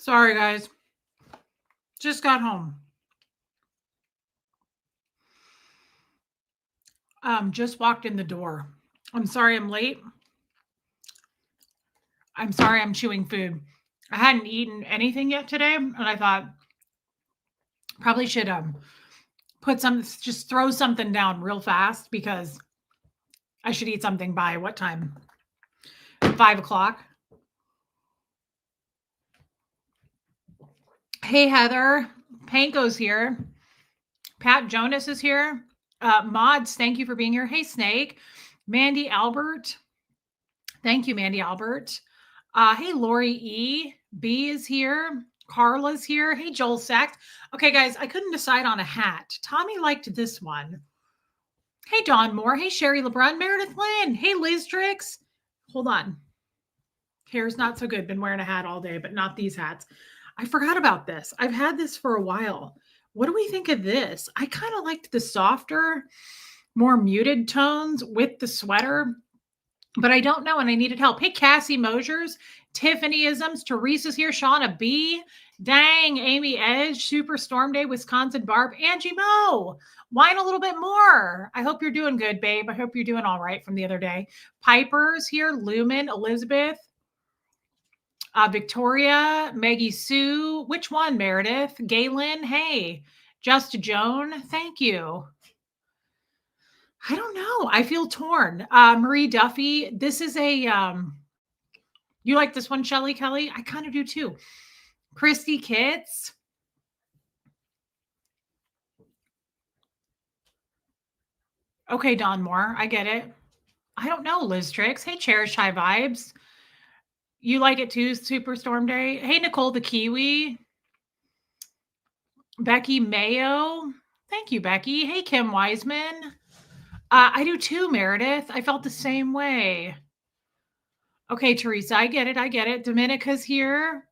Sorry, guys. Just got home. Just walked in the door. I'm sorry I'm late. I'm sorry I'm chewing food. I hadn't eaten anything yet today, and I thought probably should just throw something down real fast because I should eat something by what time? 5 o'clock. Hey, Heather. Panko's here. Pat Jonas is here. Mods, thank you for being here. Hey, Snake. Mandy Albert. Thank you, Mandy Albert. Hey, Lori E. B is here. Carla's here. Hey, Joel Sachs. Okay, guys, I couldn't decide on a hat. Tommy liked this one. Hey, Dawn Moore. Hey, Sherry LeBrun. Meredith Lynn. Hey, Liz Tricks. Hold on. Hair's not so good. Been wearing a hat all day, but not these hats. I forgot about this. I've had this for a while. What do we think of this? I kind of liked the softer, more muted tones with the sweater, but I don't know, and I needed help. Hey, Cassie Mosers, Tiffany Isms, Teresa's here, Shauna B, Dang, Amy Edge, Super Storm Day, Wisconsin Barb, Angie Mo, whine a little bit more. I hope you're doing good, babe. I hope you're doing all right from the other day. Piper's here, Lumen, Elizabeth, Victoria, Maggie Sue. Which one, Meredith? Galen, hey. Just Joan, thank you. I don't know. I feel torn. Marie Duffy, this is a, you like this one, Shelly Kelly? I kind of do too. Christy Kitts. Okay, Don Moore, I get it. I don't know, Liz Tricks. Hey, Cherish High Vibes. You like it too, Super Storm Day? Hey, Nicole the Kiwi. Becky Mayo. Thank you, Becky. Hey, Kim Wiseman. I do too, Meredith. I felt the same way. Okay, Teresa, I get it. I get it. Dominica's here.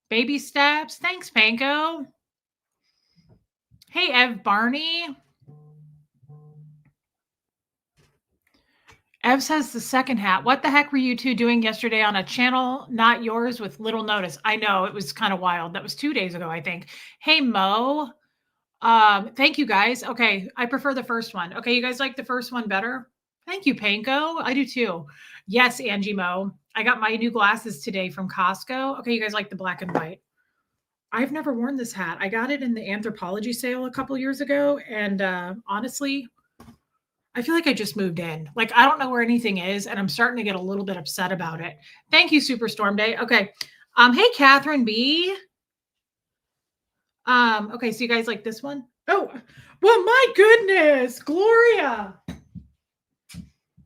Baby steps. Thanks, Panko. Hey, Ev Barney. Ev says the second hat. What the heck were you two doing yesterday on a channel not yours with little notice? I know, it was kind of wild. That was 2 days ago, I think. Hey, Mo. Thank you, guys. Okay, I prefer the first one. Okay, you guys like the first one better? Thank you, Panko. I do too. Yes, Angie Mo. I got my new glasses today from Costco. Okay, you guys like the black and white. I've never worn this hat. I got it in the Anthropology sale a couple years ago, and honestly, I feel like I just moved in. Like, I don't know where anything is, and I'm starting to get a little bit upset about it. Thank you, Superstorm Day. Okay. Hey, Catherine B. Okay, so you guys like this one? Oh, well, my goodness, Gloria.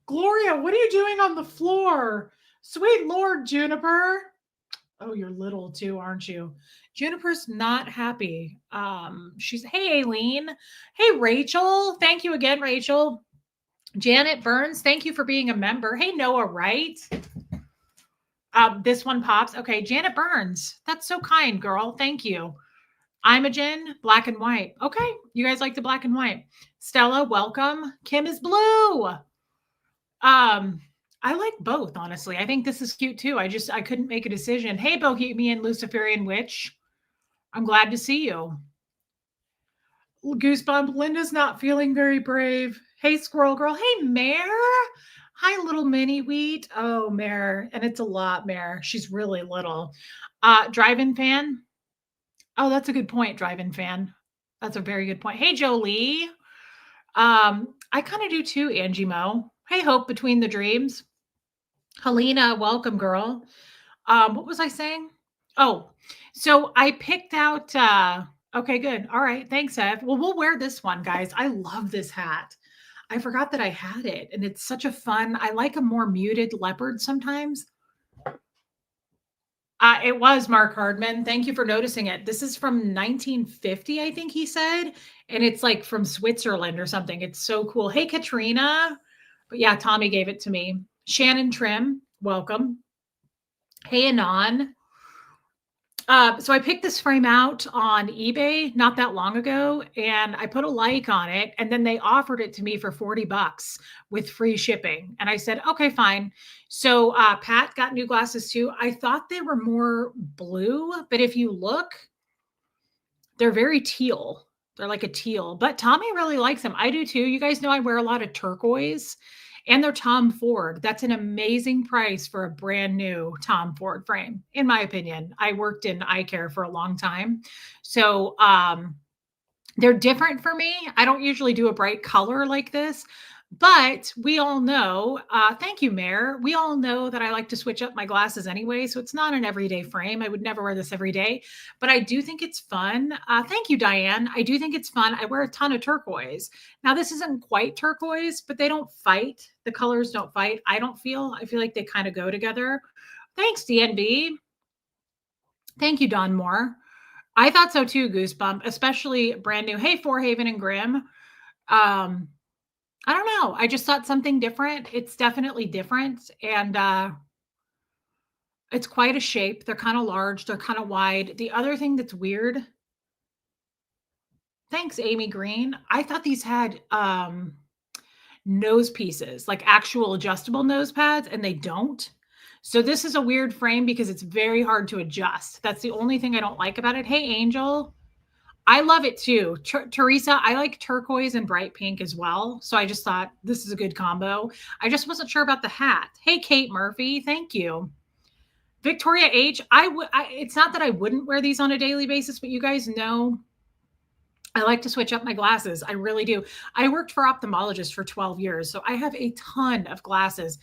Gloria, what are you doing on the floor? Sweet Lord, Juniper. Oh, you're little too, aren't you? Juniper's not happy. Hey, Aileen. Hey, Rachel. Thank you again, Rachel. Janet Burns, thank you for being a member. Hey, Noah Wright. This one pops. Okay, Janet Burns. That's so kind, girl. Thank you. Imogen, black and white. Okay, you guys like the black and white. Stella, welcome. Kim is blue. I like both, honestly. I think this is cute too. I couldn't make a decision. Hey, Bohemian Luciferian Witch. I'm glad to see you. Goosebump, Linda's not feeling very brave. Hey, Squirrel Girl. Hey, Mare. Hi, little mini wheat. Oh, Mare. And it's a lot, Mare. She's really little. Drive-in fan. Oh, that's a good point, drive-in fan. That's a very good point. Hey, Jolie. I kind of do too, Angie Mo. Hey, Hope Between the Dreams. Helena, welcome, girl. What was I saying? Oh, so I picked out, okay, good. All right. Thanks, Ev. Well, we'll wear this one, guys. I love this hat. I forgot that I had it, and it's such a fun, I like a more muted leopard sometimes. It was Mark Hardman. Thank you for noticing it. This is from 1950, I think he said, and it's like from Switzerland or something. It's so cool. Hey, Katrina. But yeah, Tommy gave it to me. Shannon Trim, welcome. Hey, Anon. So I picked this frame out on eBay not that long ago, and I put a like on it, and then they offered it to me for $40 with free shipping. And I said, okay, fine. So Pat got new glasses too. I thought they were more blue, but if you look, they're very teal. They're like a teal, but Tommy really likes them. I do too. You guys know I wear a lot of turquoise, and they're Tom Ford. That's an amazing price for a brand new Tom Ford frame, in my opinion. I worked in eye care for a long time. So, they're different for me. I don't usually do a bright color like this, but we all know, thank you, Mayor. We all know that I like to switch up my glasses anyway. So it's not an everyday frame. I would never wear this every day, but I do think it's fun. Thank you, Diane. I do think it's fun. I wear a ton of turquoise. Now, this isn't quite turquoise, but they don't fight. The colors don't fight. I feel like they kind of go together. Thanks, DNB. Thank you, Don Moore. I thought so too, Goosebump, especially brand new. Hey, Forehaven and Grimm. I don't know. I just thought something different. It's definitely different. And it's quite a shape. They're kind of large. They're kind of wide. The other thing that's weird. Thanks, Amy Green. I thought these had nose pieces, like actual adjustable nose pads, and they don't. So this is a weird frame because it's very hard to adjust. That's the only thing I don't like about it. Hey, Angel. I love it too. Teresa, I like turquoise and bright pink as well. So I just thought this is a good combo. I just wasn't sure about the hat. Hey, Kate Murphy, thank you. Victoria H, it's not that I wouldn't wear these on a daily basis, but you guys know I like to switch up my glasses. I really do. I worked for ophthalmologists for 12 years, so I have a ton of glasses.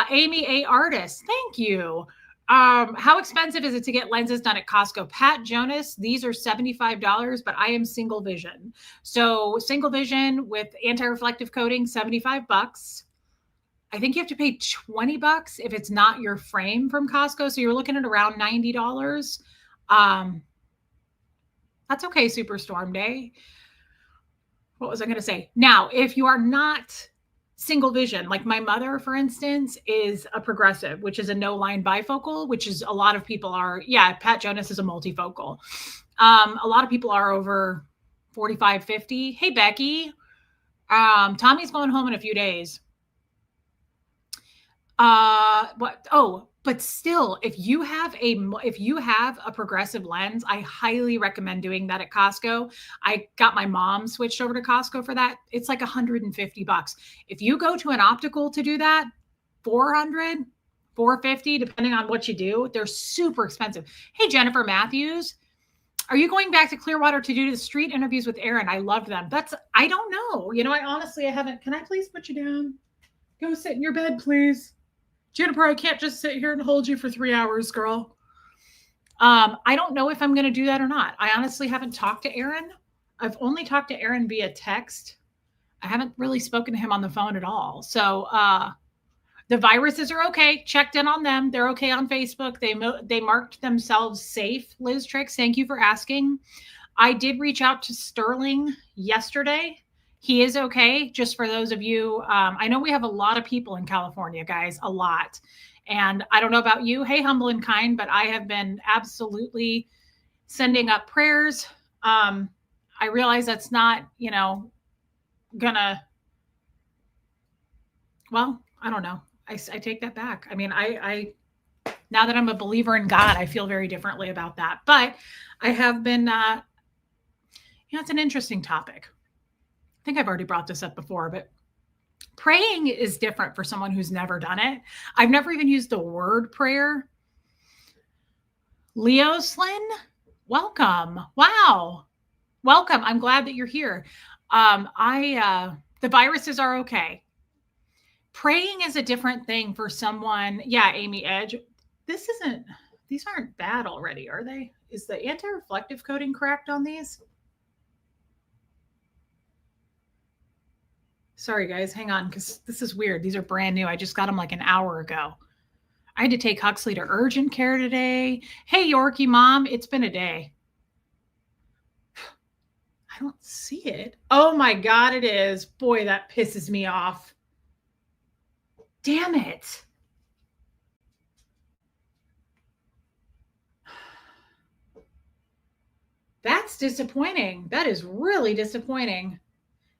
Amy A. Artist, thank you. How expensive is it to get lenses done at Costco? Pat Jonas, these are $75, but I am single vision. So single vision with anti-reflective coating, $75. I think you have to pay $20 if it's not your frame from Costco. So you're looking at around $90. That's okay, Superstorm Day. What was I going to say? Now, if you are not single vision, like my mother, for instance, is a progressive, which is a no line bifocal, which is a lot of people are. Yeah, Pat Jonas is a multifocal. A lot of people are over 45, 50. Hey, Becky. Tommy's going home in a few days. What? Oh, but still, if you have a progressive lens, I highly recommend doing that at Costco. I got my mom switched over to Costco for that. It's like $150. If you go to an optical to do that, 400, 450, depending on what you do. They're super expensive. Hey, Jennifer Matthews, are you going back to Clearwater to do the street interviews with Aaron? I loved them. I don't know. I haven't. Can I please put you down? Go sit in your bed, please. Juniper, I can't just sit here and hold you for 3 hours, girl. I don't know if I'm going to do that or not. I honestly haven't talked to Aaron. I've only talked to Aaron via text. I haven't really spoken to him on the phone at all. So the viruses are okay. Checked in on them. They're okay on Facebook. They marked themselves safe. Liz Tricks, thank you for asking. I did reach out to Sterling yesterday. He is okay. Just for those of you, I know we have a lot of people in California, guys, a lot. And I don't know about you. Hey, humble and kind, but I have been absolutely sending up prayers. I realize that's not, gonna, well, I don't know. I take that back. I mean, I now that I'm a believer in God, I feel very differently about that. But I have been, it's an interesting topic. I think I've already brought this up before, but praying is different for someone who's never done it. I've never even used the word prayer. Leo Slyn, welcome. Wow. Welcome. I'm glad that you're here. The viruses are okay. Praying is a different thing for someone. Yeah, Amy Edge. These aren't bad already, are they? Is the anti-reflective coating cracked on these? Sorry, guys, hang on, because this is weird. These are brand new. I just got them like an hour ago. I had to take Huxley to urgent care today. Hey, Yorkie mom, it's been a day. I don't see it. Oh my God, it is. Boy, that pisses me off. Damn it. That's disappointing. That is really disappointing.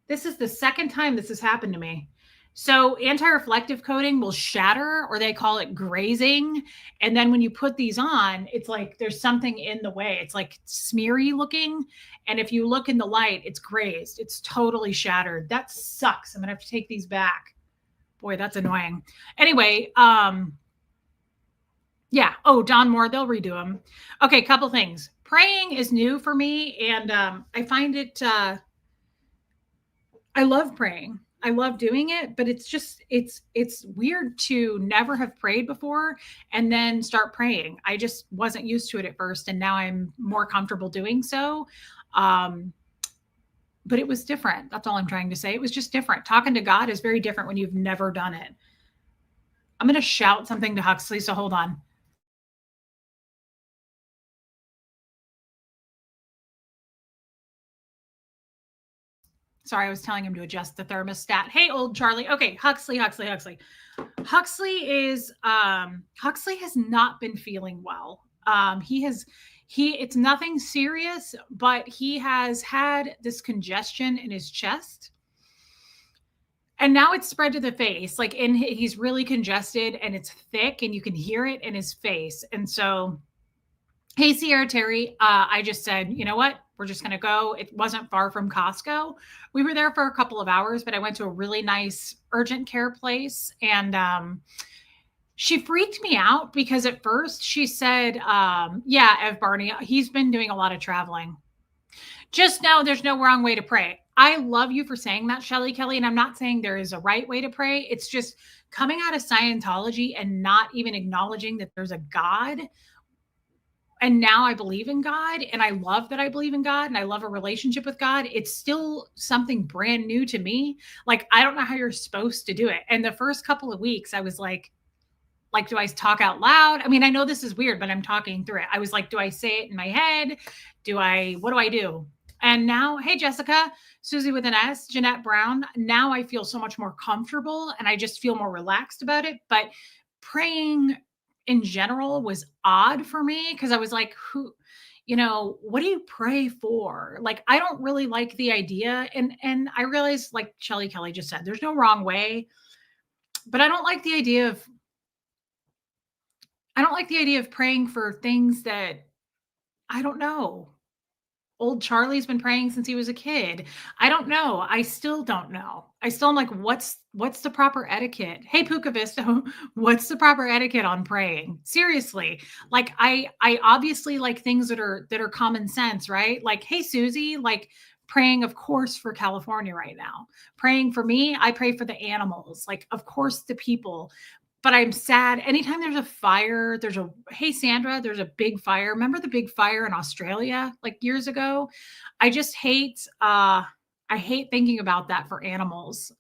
This is the second time this has happened to me. So anti-reflective coating will shatter, or they call it grazing. And then when you put these on, it's like there's something in the way. It's like smeary looking. And if you look in the light, it's grazed. It's totally shattered. That sucks. I'm gonna have to take these back. Boy, that's annoying. Anyway, yeah. Oh, Don Moore, they'll redo them. Okay, couple things. Praying is new for me, and I find it I love praying. I love doing it, but it's just it's weird to never have prayed before and then start praying. I just wasn't used to it at first, and now I'm more comfortable doing so. Um, but it was different. That's all I'm trying to say. It was just different. Talking to God is very different when you've never done it. I'm going to shout something to Huxley, so hold on. Sorry, I was telling him to adjust the thermostat. Hey, old Charlie. Okay, Huxley. Huxley has not been feeling well. It's nothing serious, but he has had this congestion in his chest. And now it's spread to the face. Like he's really congested and it's thick and you can hear it in his face. And so hey, Sierra Terry, I just said, you know what? We're just going to go. It wasn't far from Costco. We were there for a couple of hours, but I went to a really nice urgent care place. And she freaked me out because at first she said, yeah, Ev Barney, he's been doing a lot of traveling. Just know there's no wrong way to pray. I love you for saying that, Shelly Kelly. And I'm not saying there is a right way to pray. It's just coming out of Scientology and not even acknowledging that there's a God. And now I believe in God, and I love that I believe in God, and I love a relationship with God. It's still something brand new to me. Like, I don't know how you're supposed to do it. And the first couple of weeks, I was like, do I talk out loud? I mean, I know this is weird, but I'm talking through it. I was like, do I say it in my head? What do I do? And now, hey, Jessica, Susie with an S, Jeanette Brown. Now I feel so much more comfortable and I just feel more relaxed about it. But praying in general was odd for me because I was like, what do you pray for? Like, I don't really like the idea. And I realized, like Shelly Kelly just said, there's no wrong way. But I don't like the idea of praying for things that I don't know. Old Charlie's been praying since he was a kid. I don't know. I still don't know. I still am like, what's the proper etiquette? Hey, Puka Vista, what's the proper etiquette on praying? Seriously. Like I obviously like things that are common sense, right? Like, hey, Susie, like praying, of course, for California right now. Praying for me, I pray for the animals, like, of course, the people. But I'm sad. Anytime there's a fire, hey, Sandra, there's a big fire. Remember the big fire in Australia like years ago? I just I hate thinking about that for animals.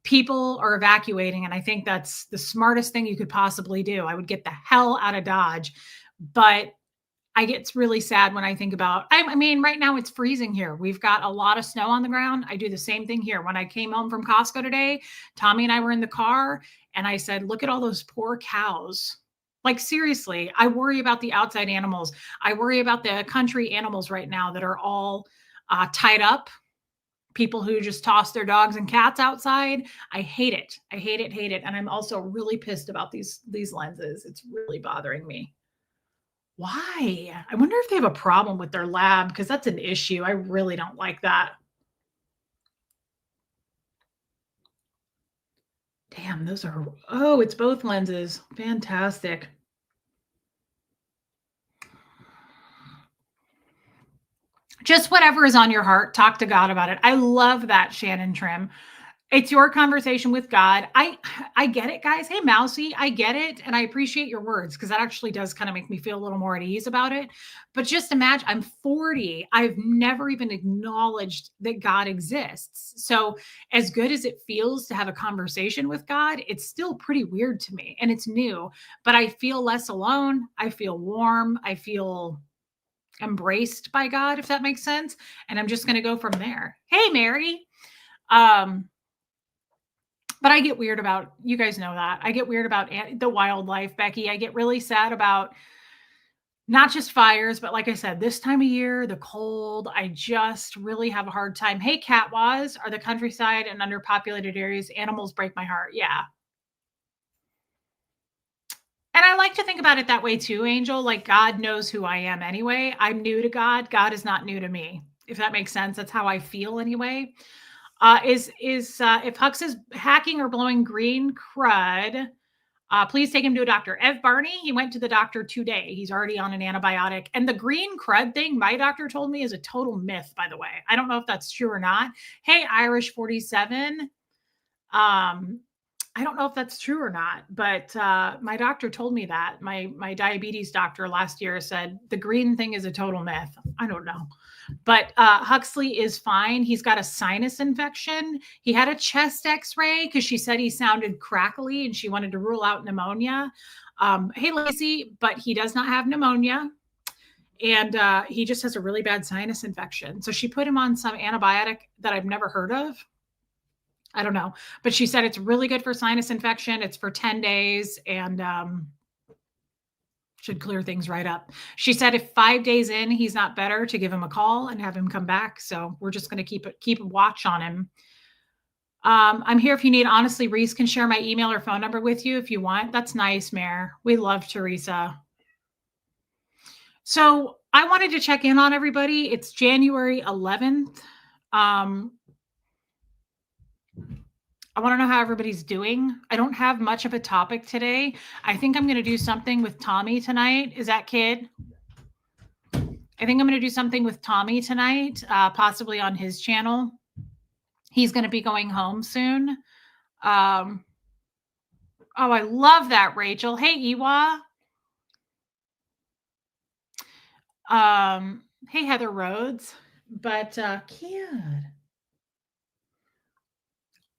People are evacuating, and I think that's the smartest thing you could possibly do. I would get the hell out of Dodge. But I get really sad when I think about, I mean, right now it's freezing here. We've got a lot of snow on the ground. I do the same thing here. When I came home from Costco today, Tommy and I were in the car and I said, look at all those poor cows. Like, seriously, I worry about the outside animals. I worry about the country animals right now that are all tied up. People who just toss their dogs and cats outside. I hate it. I hate it, hate it. And I'm also really pissed about these lenses. It's really bothering me. Why? I wonder if they have a problem with their lab because that's an issue. I really don't like that. Damn, it's both lenses. Fantastic. Just whatever is on your heart, talk to God about it. I love that, Shannon Trim. It's your conversation with God. I get it, guys. Hey, Mousy, I get it. And I appreciate your words because that actually does kind of make me feel a little more at ease about it. But just imagine, I'm 40. I've never even acknowledged that God exists. So as good as it feels to have a conversation with God, it's still pretty weird to me and it's new, but I feel less alone. I feel warm. I feel embraced by God, if that makes sense. And I'm just going to go from there. Hey, Mary. Um, but I get weird about, you guys know that. I get weird about the wildlife, Becky. I get really sad about Not just fires, but like I said, this time of year, the cold, I just really have a hard time. Hey, Catwas, are the countryside and underpopulated areas, animals break my heart. Yeah. And I like to think about it that way too, Angel. Like God knows who I am anyway. I'm new to God. God is not new to me. If that makes sense, that's how I feel anyway. Is if Hux is hacking or blowing green crud, please take him to a doctor. Ev Barney, he went to the doctor today. He's already on an antibiotic. And the green crud thing, my doctor told me, is a total myth, by the way. I don't know if that's true or not. Hey, Irish 47. I don't know if that's true or not, but my doctor told me that. My diabetes doctor last year said the green thing is a total myth. I don't know. But Huxley is fine. He's got a sinus infection. He had a chest x-ray because she said he sounded crackly and she wanted to rule out pneumonia. Hey, Lacey, but he does not have pneumonia. And he just has a really bad sinus infection. So she put him on some antibiotic that I've never heard of. I don't know. But she said it's really good for sinus infection. It's for 10 days and should clear things right up. She said if 5 days in he's not better, to give him a call and have him come back. So we're just going to keep a watch on him. I'm here if you need. Honestly, Reese can share my email or phone number with you if you want. That's nice, Mayor. We love Teresa. So I wanted to check in on everybody. It's January 11th. I want to know how everybody's doing. I don't have much of a topic today. I think I'm going to do something with Tommy tonight. Is that kid? I think I'm going to do something with Tommy tonight, possibly on his channel. He's going to be going home soon. Oh, I love that, Rachel. Hey, Iwa. Hey, Heather Rhodes. But kid,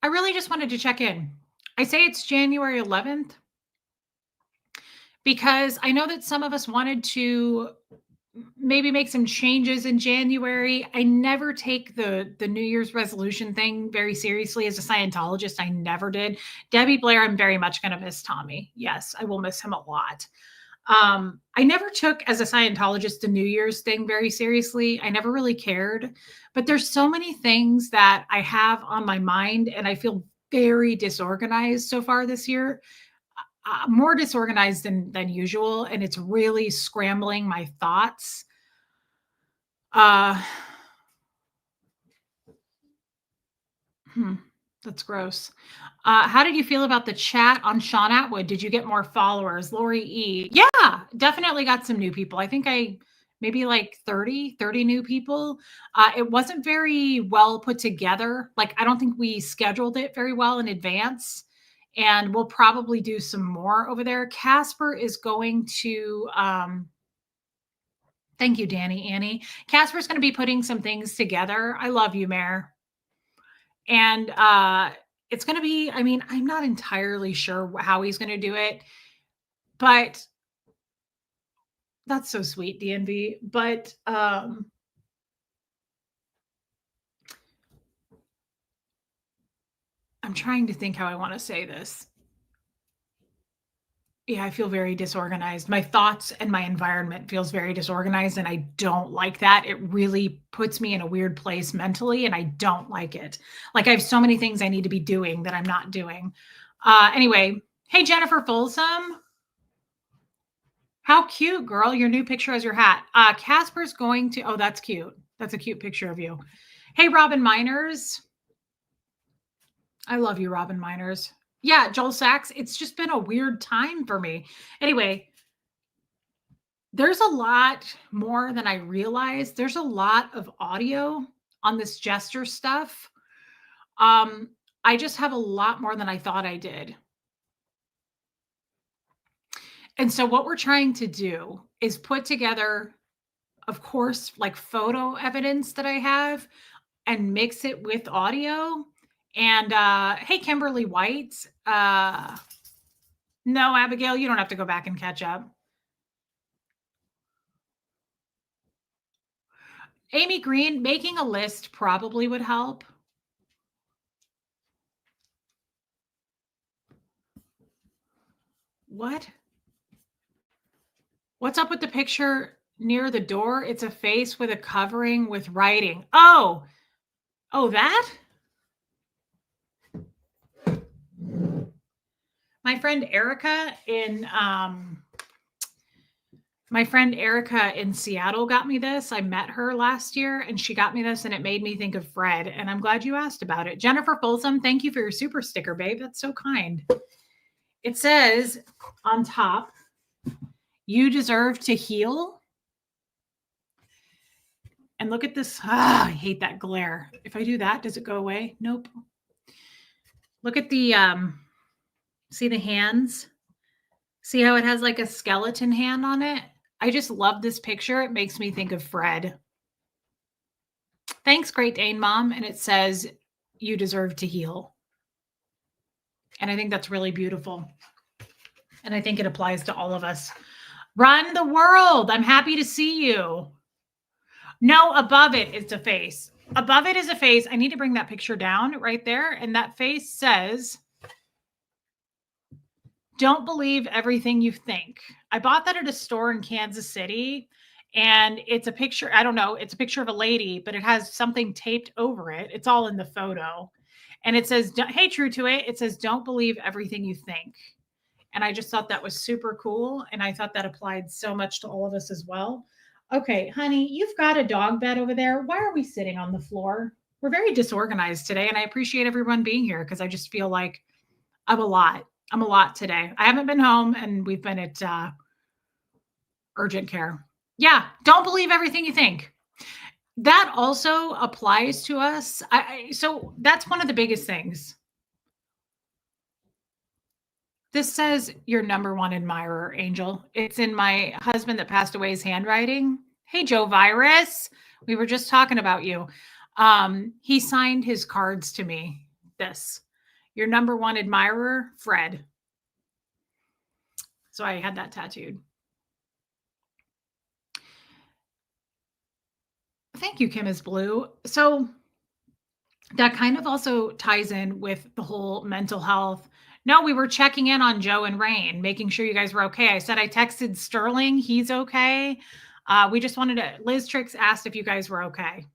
I really just wanted to check in. I say it's January 11th because I know that some of us wanted to maybe make some changes in January. I never take the New Year's resolution thing very seriously as a Scientologist. I never did. Debbie Blair, I'm very much going to miss Tommy. Yes, I will miss him a lot. I never took as a Scientologist the New Year's thing very seriously. I never really cared, but there's so many things that I have on my mind and I feel very disorganized so far this year. More disorganized than usual, and it's really scrambling my thoughts. That's gross. How did you feel about the chat on Sean Atwood? Did you get more followers? Lori E. Yeah, definitely got some new people. I think maybe like 30 new people. It wasn't very well put together. Like, I don't think we scheduled it very well in advance. And we'll probably do some more over there. Casper is going to, thank you, Annie. Casper's going to be putting some things together. I love you, Mayor. And it's going to be, I mean, I'm not entirely sure how he's going to do it, but that's so sweet, DNV. But I'm trying to think how I want to say this. Yeah, I feel very disorganized. My thoughts and my environment feels very disorganized, and I don't like that. It really puts me in a weird place mentally, and I don't like it. Like, I have so many things I need to be doing that I'm not doing. Anyway, hey, Jennifer Folsom. How cute, girl. Your new picture has your hat. Casper's going to, oh, that's cute. That's a cute picture of you. Hey, Robin Miners. I love you, Robin Miners. Yeah, Joel Sachs. It's just been a weird time for me. Anyway, there's a lot more than I realized. There's a lot of audio on this gesture stuff. I just have a lot more than I thought I did. And so what we're trying to do is put together, of course, like photo evidence that I have and mix it with audio. And hey, Kimberly White. No, Abigail, you don't have to go back and catch up. Amy Green, making a list probably would help. What? What's up with the picture near the door? It's a face with a covering with writing. Oh, that? My friend Erica in Seattle got me this. I met her last year and she got me this and it made me think of Fred. And I'm glad you asked about it. Jennifer Folsom, thank you for your super sticker, babe. That's so kind. It says on top, you deserve to heal. And look at this. I hate that glare. If I do that, does it go away? Nope. Look at the, see the hands? See how it has like a skeleton hand on it? I just love this picture. It makes me think of Fred. Thanks, Great Dane Mom. And it says, you deserve to heal. And I think that's really beautiful. And I think it applies to all of us. Run the world. I'm happy to see you. No, above it is a face. Above it is a face. I need to bring that picture down right there. And that face says, don't believe everything you think. I bought that at a store in Kansas City. And it's a picture, I don't know, it's a picture of a lady, but it has something taped over it. It's all in the photo. And it says, hey, true to it, it says, don't believe everything you think. And I just thought that was super cool. And I thought that applied so much to all of us as well. Okay, honey, you've got a dog bed over there. Why are we sitting on the floor? We're very disorganized today. And I appreciate everyone being here because I just feel like I'm a lot today. I haven't been home and we've been at urgent care. Yeah, don't believe everything you think. That also applies to us. So that's one of the biggest things. This says your number one admirer, Angel. It's in my husband that passed away's handwriting. Hey, Joe Virus. We were just talking about you. He signed his cards to me. This, your number one admirer, Fred. So I had that tattooed. Thank you, Kim is Blue. So that kind of also ties in with the whole mental health. No, we were checking in on Joe and Rain, making sure you guys were okay. I said I texted Sterling. He's okay. We just wanted to, Liz Trix asked if you guys were okay.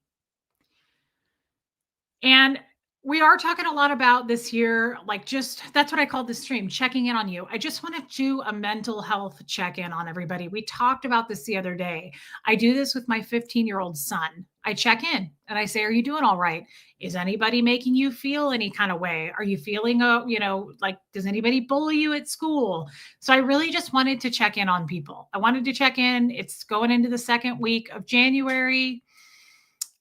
And we are talking a lot about this year, like just, that's what I called this stream, checking in on you. I just want to do a mental health check-in on everybody. We talked about this the other day. I do this with my 15-year-old son. I check in and I say, are you doing all right? Is anybody making you feel any kind of way? Are you feeling, like, does anybody bully you at school? So I really just wanted to check in on people. I wanted to check in. It's going into the second week of January.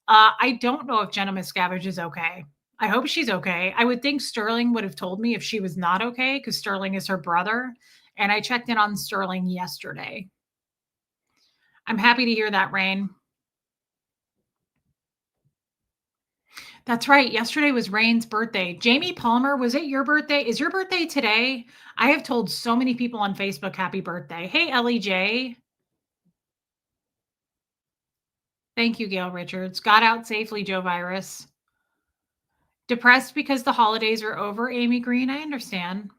I don't know if Jenna Miscavige is okay. I hope she's okay. I would think Sterling would have told me if she was not okay because Sterling is her brother. And I checked in on Sterling yesterday. I'm happy to hear that, Rain. That's right. Yesterday was Rain's birthday. Jamie Palmer, was it your birthday? Is your birthday today? I have told so many people on Facebook happy birthday. Hey, Ellie J. Thank you, Gail Richards. Got out safely, Joe Virus. Depressed because the holidays are over, Amy Green. I understand.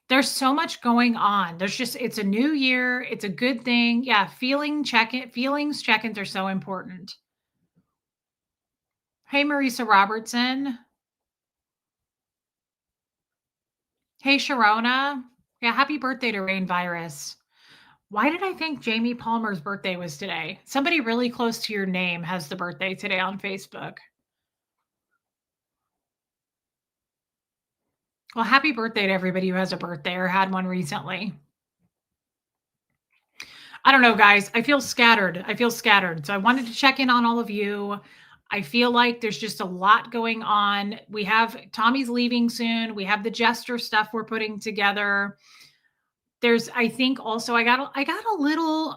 There's so much going on. It's a new year. It's a good thing. Yeah. Feelings check-ins are so important. Hey, Marisa Robertson. Hey, Sharona. Yeah. Happy birthday to Rain Virus. Why did I think Jamie Palmer's birthday was today? Somebody really close to your name has the birthday today on Facebook. Well, happy birthday to everybody who has a birthday or had one recently. I don't know, guys. I feel scattered. So I wanted to check in on all of you. I feel like there's just a lot going on. We have Tommy's leaving soon. We have the Jester stuff we're putting together. I think also I got a little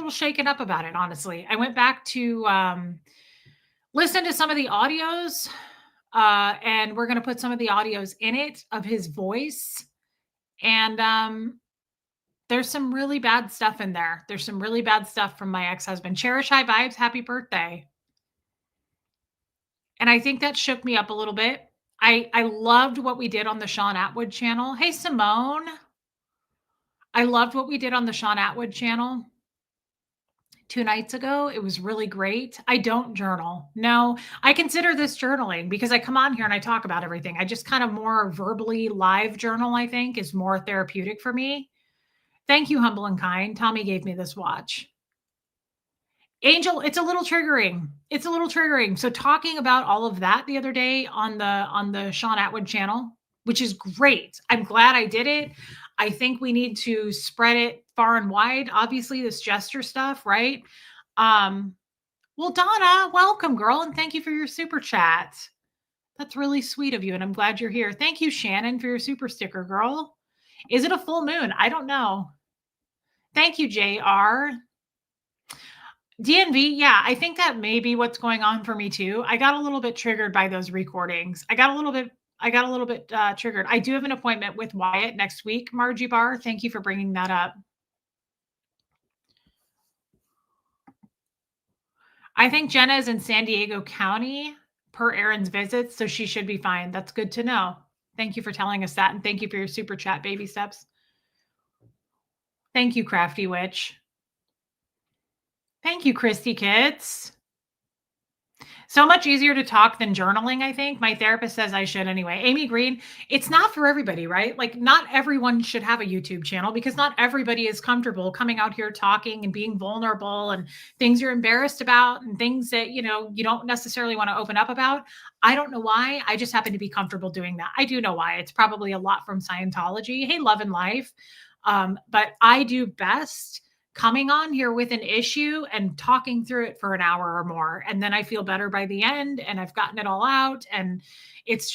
shaken up about it, honestly. I went back to listen to some of the audios, and we're going to put some of the audios in it of his voice. And there's some really bad stuff in there. There's some really bad stuff from my ex-husband. Cherish High Vibes, happy birthday. And I think that shook me up a little bit. I loved what we did on the Sean Atwood channel. Hey, Simone. I loved what we did on the Sean Atwood channel 2 nights ago. It was really great. I don't journal. No, I consider this journaling because I come on here and I talk about everything. I just kind of more verbally live journal, I think, is more therapeutic for me. Thank you, Humble and Kind. Tommy gave me this watch. Angel, it's a little triggering. It's a little triggering. So talking about all of that the other day on the Sean Atwood channel, which is great. I'm glad I did it. I think we need to spread it far and wide. Obviously, this gesture stuff, right? Well, Donna, welcome, girl, and thank you for your super chat. That's really sweet of you, and I'm glad you're here. Thank you, Shannon, for your super sticker, girl. Is it a full moon? I don't know. Thank you, JR. DNV, yeah, I think that may be what's going on for me too. I got a little bit triggered by those recordings. I got a little bit triggered. I do have an appointment with Wyatt next week, Margie Barr. Thank you for bringing that up. I think Jenna is in San Diego County per Aaron's visits, so she should be fine. That's good to know. Thank you for telling us that, and thank you for your super chat, baby steps. Thank you, Crafty Witch. Thank you, Christy Kits. So much easier to talk than journaling, I think. My therapist says I should anyway. Amy Green, it's not for everybody, right? Like, not everyone should have a YouTube channel because not everybody is comfortable coming out here talking and being vulnerable and things you're embarrassed about and things that, you don't necessarily want to open up about. I don't know why. I just happen to be comfortable doing that. I do know why. It's probably a lot from Scientology. Hey, love and life. But I do best coming on here with an issue and talking through it for an hour or more. And then I feel better by the end and I've gotten it all out. And it's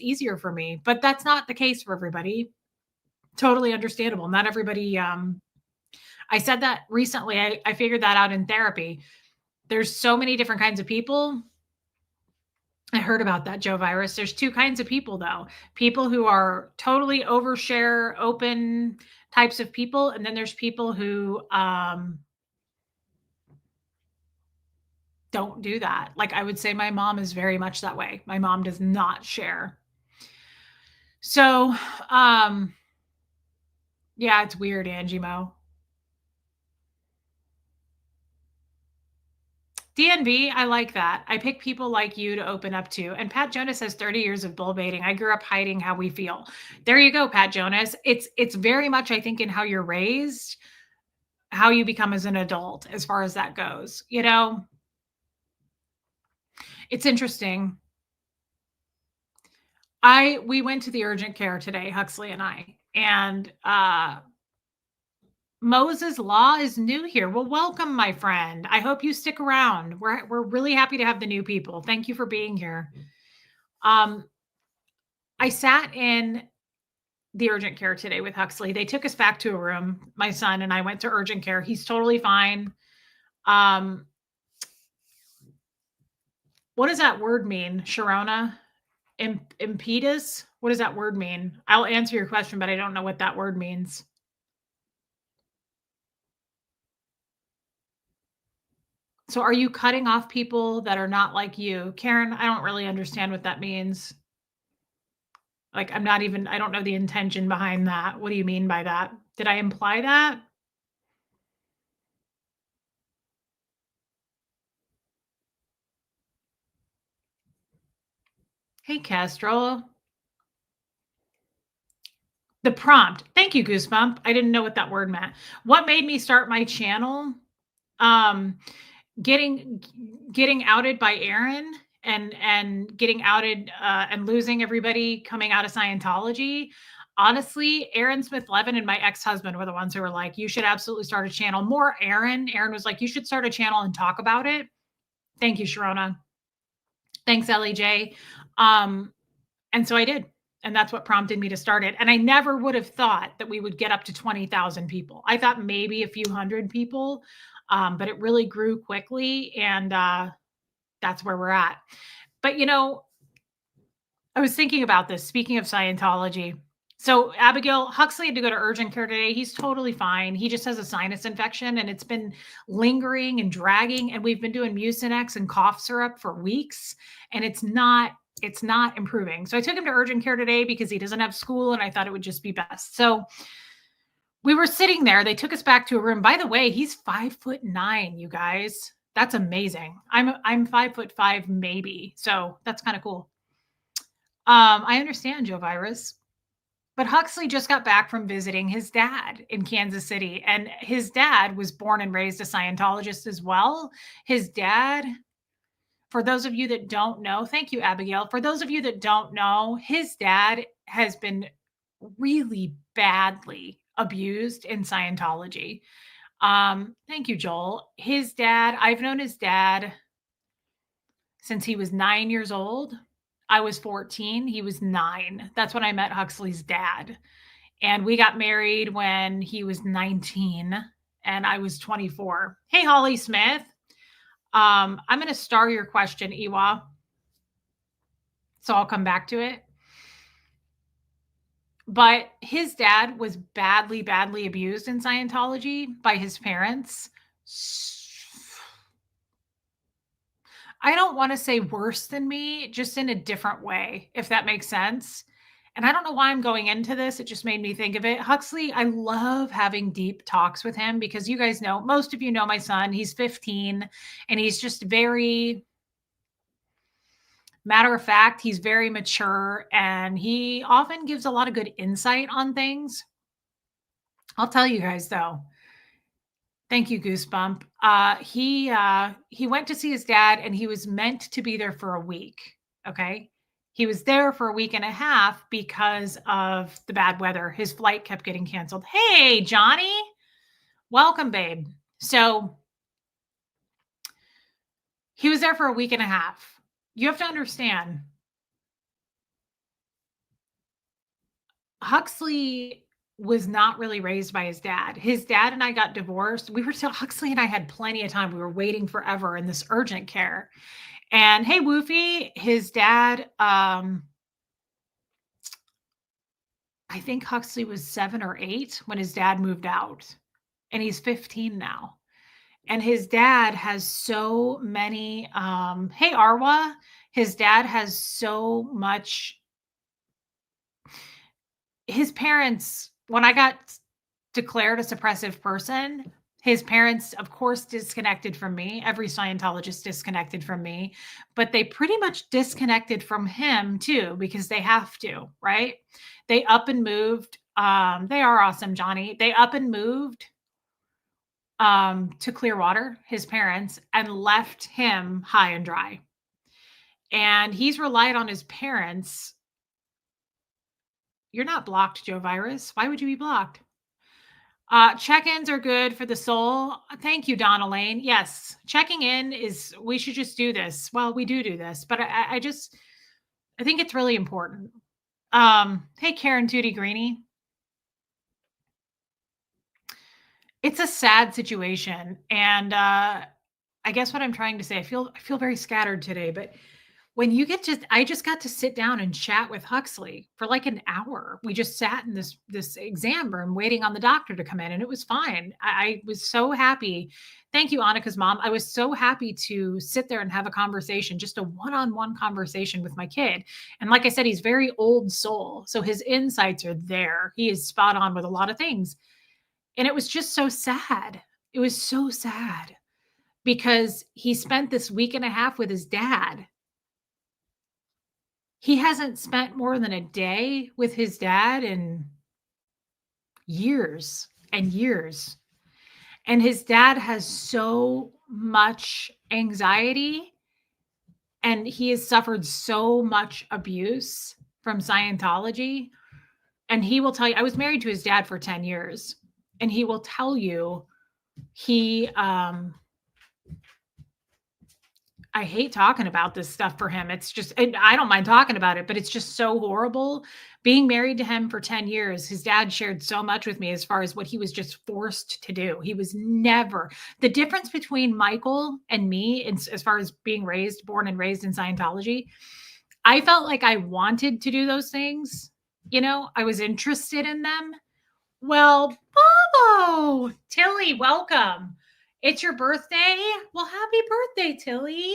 easier for me, but that's not the case for everybody. Totally understandable. Not everybody, I said that recently. I figured that out in therapy. There's so many different kinds of people. I heard about that, Joe Virus. There's 2 kinds of people, though. People who are totally overshare, open types of people, and then there's people who don't do that. Like, I would say my mom is very much that way. My mom does not share. So, yeah, it's weird, Angie Mo. DNV, I like that. I pick people like you to open up to. And Pat Jonas has 30 years of bull baiting. I grew up hiding how we feel. There you go, Pat Jonas. It's very much, I think, in how you're raised, how you become as an adult, as far as that goes. It's interesting. We went to the urgent care today, Huxley and I, and Moses Law is new here. Well, welcome, my friend. I hope you stick around. We're really happy to have the new people. Thank you for being here. I sat in the urgent care today with Huxley. They took us back to a room. My son and I went to urgent care. He's totally fine. What does that word mean, Sharona? Impetus? What does that word mean? I'll answer your question, but I don't know what that word means. So are you cutting off people that are not like you? Karen, I don't really understand what that means. Like, I don't know the intention behind that. What do you mean by that? Did I imply that? Hey, Castro. The prompt. Thank you, Goosebump. I didn't know what that word meant. What made me start my channel? Getting outed by Aaron and getting outed and losing everybody coming out of Scientology. Honestly, Aaron Smith-Levin and my ex-husband were the ones who were like, you should absolutely start a channel. More Aaron. Aaron was like, you should start a channel and talk about it. Thank you, Sharona. Thanks, LEJ. And so I did. And that's what prompted me to start it. And I never would have thought that we would get up to 20,000 people. I thought maybe a few hundred people, but it really grew quickly. And that's where we're at. But, I was thinking about this, speaking of Scientology. So Abigail, Huxley had to go to urgent care today. He's totally fine. He just has a sinus infection and it's been lingering and dragging. And we've been doing Mucinex and cough syrup for weeks. And it's not it's not improving. So I took him to urgent care today because he doesn't have school and I thought it would just be best. So we were sitting there. They took us back to a room. By the way, he's 5'9", you guys. That's amazing. I'm 5'5", maybe. So that's kind of cool. I understand, Joe Virus. But Huxley just got back from visiting his dad in Kansas City. And his dad was born and raised a Scientologist as well. His dad, for those of you that don't know, thank you, Abigail. For those of you that don't know, his dad has been really badly abused in Scientology. Thank you, Joel. His dad, I've known his dad since he was 9 years old. I was 14. He was 9. That's when I met Huxley's dad. And we got married when he was 19 and I was 24. Hey, Holly Smith. I'm going to star your question, Iwa. So I'll come back to it. But his dad was badly, badly abused in Scientology by his parents. I don't want to say worse than me, just in a different way, if that makes sense. And I don't know why I'm going into this. It just made me think of it. Huxley, I love having deep talks with him because you guys know, most of you know my son. He's 15 and he's just very matter of fact. He's very mature and he often gives a lot of good insight on things. I'll tell you guys though. Thank you, Goosebump. He went to see his dad and he was meant to be there for a week. Okay. He was there for a week and a half because of the bad weather. His flight kept getting canceled. Hey, Johnny. Welcome, babe. So he was there for a week and a half. You have to understand, Huxley was not really raised by his dad. His dad and I got divorced. Huxley and I had plenty of time. We were waiting forever in this urgent care. And hey, Woofy, his dad, I think Huxley was 7 or 8 when his dad moved out, and he's 15 now. And his dad has so many, hey, Arwa, his dad has so much. His parents, when I got declared a suppressive person, his parents, of course, disconnected from me. Every Scientologist disconnected from me, but they pretty much disconnected from him too, because they have to, right? They up and moved. They are awesome, Johnny. They up and moved to Clearwater, his parents, and left him high and dry. And he's relied on his parents. You're not blocked, Joe Virus. Why would you be blocked? Check-ins are good for the soul. Thank you, Donna Lane. Yes, checking in is, we should just do this. Well, we do this, but I think it's really important. Hey, Karen Tootie Greenie. It's a sad situation. And I guess what I'm trying to say, I feel very scattered today, but when you I just got to sit down and chat with Huxley for like an hour. We just sat in this exam room waiting on the doctor to come in, and it was fine. I was so happy. Thank you, Annika's mom. I was so happy to sit there and have a conversation, just a one-on-one conversation with my kid. And like I said, he's very old soul, so his insights are there. He is spot on with a lot of things. And it was just so sad. It was so sad because he spent this week and a half with his dad. He hasn't spent more than a day with his dad in years and years. And his dad has so much anxiety and he has suffered so much abuse from Scientology. And he will tell you, I was married to his dad for 10 years, and he will tell you I hate talking about this stuff for him. It's just, I don't mind talking about it, but it's just so horrible. Being married to him for 10 years, his dad shared so much with me as far as what he was just forced to do. He was never, the difference between Michael and me, as far as being born and raised in Scientology, I felt like I wanted to do those things. You know, I was interested in them. Well, Bobo, Tilly, welcome. It's your birthday? Well, happy birthday, Tilly.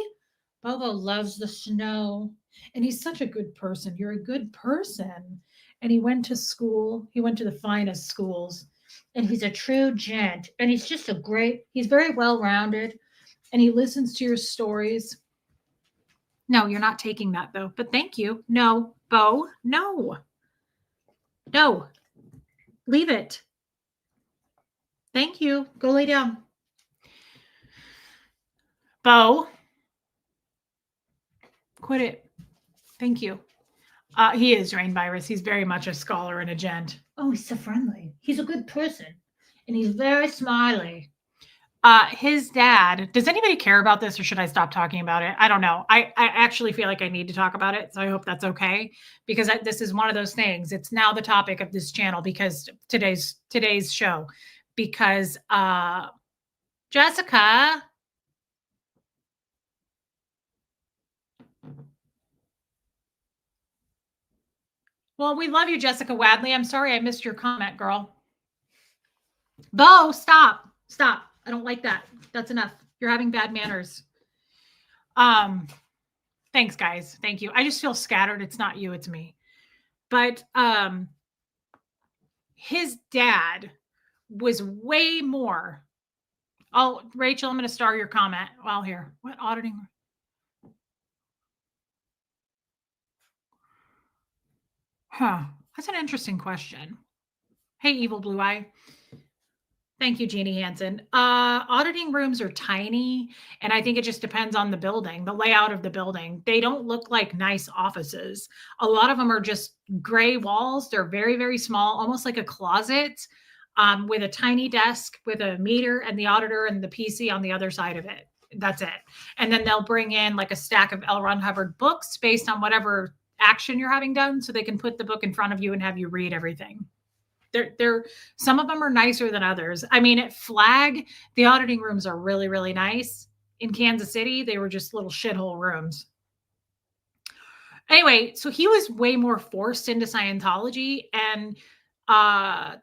Bobo loves the snow. And he's such a good person. You're a good person. And he went to school, he went to the finest schools, and he's a true gent. And he's just a great, he's very well rounded, and he listens to your stories. No, you're not taking that though, but thank you. No, Bo, no, no, leave it. Thank you. Go lay down. Bo, quit it. Thank you. He is Rain Virus. He's very much a scholar and a gent. Oh, he's so friendly. He's a good person. And he's very smiley. His dad, does anybody care about this or should I stop talking about it? I don't know. I actually feel like I need to talk about it. So I hope that's okay because this is one of those things. It's now the topic of this channel because today's show because Jessica. Well, we love you, Jessica Wadley. I'm sorry I missed your comment, girl. Bo, stop. Stop. I don't like that. That's enough. You're having bad manners. Thanks, guys. Thank you. I just feel scattered. It's not you, it's me. But his dad was way more. Oh, Rachel, I'm going to star your comment while here. What auditing? Huh. That's an interesting question. Hey, Evil Blue Eye. Thank you, Jeannie Hansen. Auditing rooms are tiny, and I think it just depends on the building, the layout of the building. They don't look like nice offices. A lot of them are just gray walls. They're very, very small, almost like a closet, with a tiny desk with a meter and the auditor and the PC on the other side of it. That's it. And then they'll bring in like a stack of L. Ron Hubbard books based on whatever action you're having done, so they can put the book in front of you and have you read everything. They're some of them are nicer than others. I mean, at Flag, the auditing rooms are really, really nice. In Kansas City, they were just little shithole rooms. Anyway, so he was way more forced into Scientology, and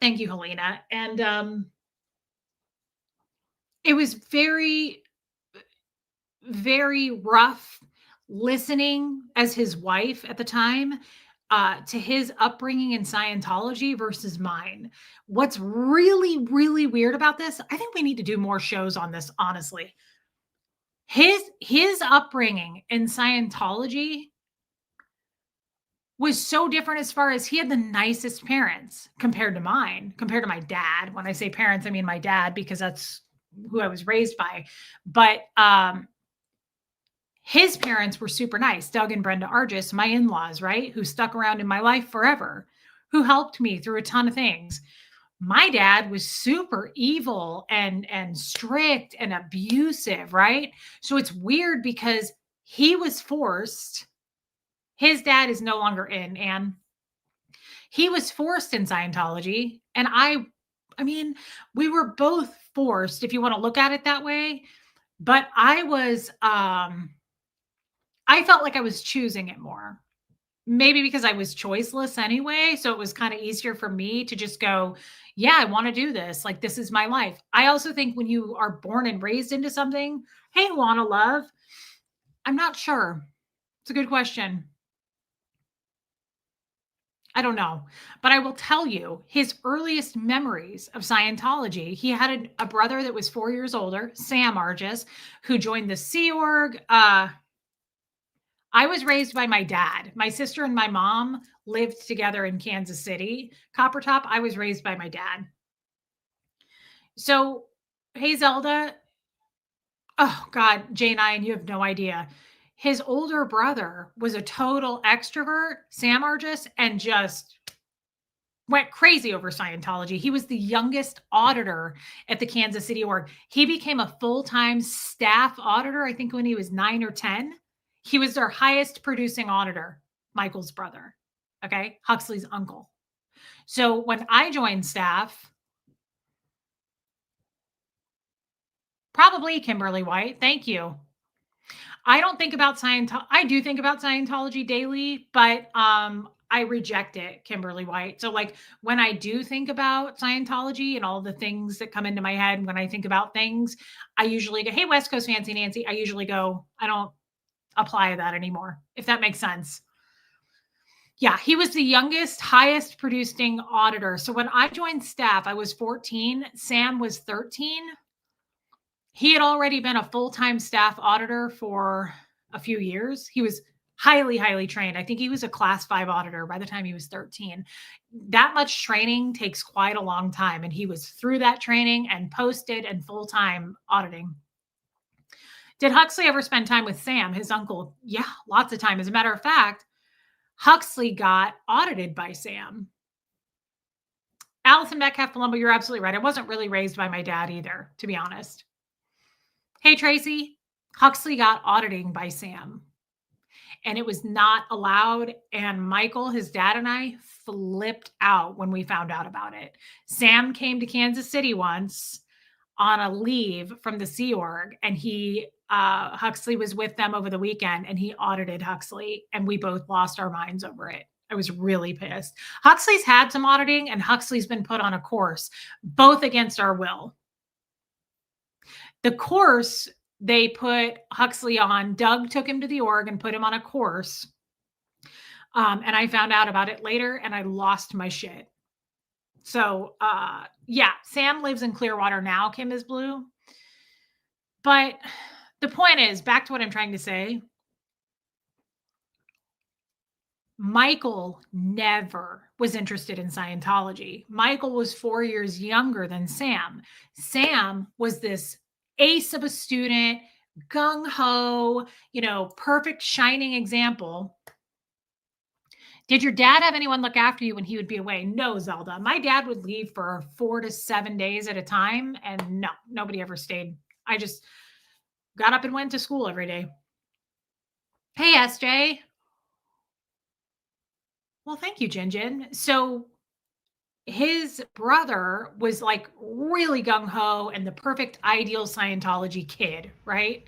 thank you, Helena. And it was very, very rough listening as his wife at the time to his upbringing in Scientology versus mine. What's really, really weird about this, I think we need to do more shows on this, honestly. His upbringing in Scientology was so different as far as he had the nicest parents compared to mine, compared to my dad. When I say parents, I mean my dad, because that's who I was raised by. But his parents were super nice. Doug and Brenda Argis, my in-laws, right? Who stuck around in my life forever, who helped me through a ton of things. My dad was super evil and strict and abusive, right? So it's weird because he was forced. His dad is no longer in, and he was forced in Scientology. And I mean, we were both forced, if you want to look at it that way. But I felt like I was choosing it more. Maybe because I was choiceless anyway. So it was kind of easier for me to just go, yeah, I want to do this. Like, this is my life. I also think when you are born and raised into something, hey, Lana Love, I'm not sure. It's a good question. I don't know. But I will tell you his earliest memories of Scientology. He had a brother that was 4 years older, Sam Argis, who joined the Sea Org. I was raised by my dad. My sister and my mom lived together in Kansas City. Coppertop, I was raised by my dad. So, hey, Zelda. Oh, God, J9, you have no idea. His older brother was a total extrovert, Sam Argis, and just went crazy over Scientology. He was the youngest auditor at the Kansas City org. He became a full-time staff auditor, I think, when he was 9 or 10. He was their highest producing auditor, Michael's brother. Okay. Huxley's uncle. So when I joined staff, probably Kimberly White. Thank you. I don't think about Scientology. I do think about Scientology daily, but I reject it, Kimberly White. So like when I do think about Scientology and all the things that come into my head when I think about things, I usually go, hey, West Coast Fancy Nancy. I usually go, I don't apply that anymore, if that makes sense. Yeah, he was the youngest, highest producing auditor. So when I joined staff, I was 14, Sam was 13. He had already been a full-time staff auditor for a few years. He was highly, highly trained. I think he was a class 5 auditor by the time he was 13. That much training takes quite a long time. And he was through that training and posted and full-time auditing. Did Huxley ever spend time with Sam, his uncle? Yeah, lots of time. As a matter of fact, Huxley got audited by Sam. Allison Metcalf Palumbo, you're absolutely right. I wasn't really raised by my dad either, to be honest. Hey, Tracy, Huxley got auditing by Sam, and it was not allowed. And Michael, his dad, and I flipped out when we found out about it. Sam came to Kansas City once on a leave from the Sea Org, and Huxley was with them over the weekend, and he audited Huxley, and we both lost our minds over it. I was really pissed. Huxley's had some auditing, and Huxley's been put on a course, both against our will. The course they put Huxley on, Doug took him to the org and put him on a course. And I found out about it later, and I lost my shit. So, yeah, Sam lives in Clearwater now. Kim is blue. But the point is, back to what I'm trying to say, Michael never was interested in Scientology. Michael was 4 years younger than Sam. Sam was this ace of a student, gung-ho, perfect shining example. Did your dad have anyone look after you when he would be away? No, Zelda. My dad would leave for 4 to 7 days at a time, and no, nobody ever stayed. I just got up and went to school every day. Hey, SJ. Well, thank you, Jinjin. So his brother was like really gung-ho and the perfect ideal Scientology kid, right?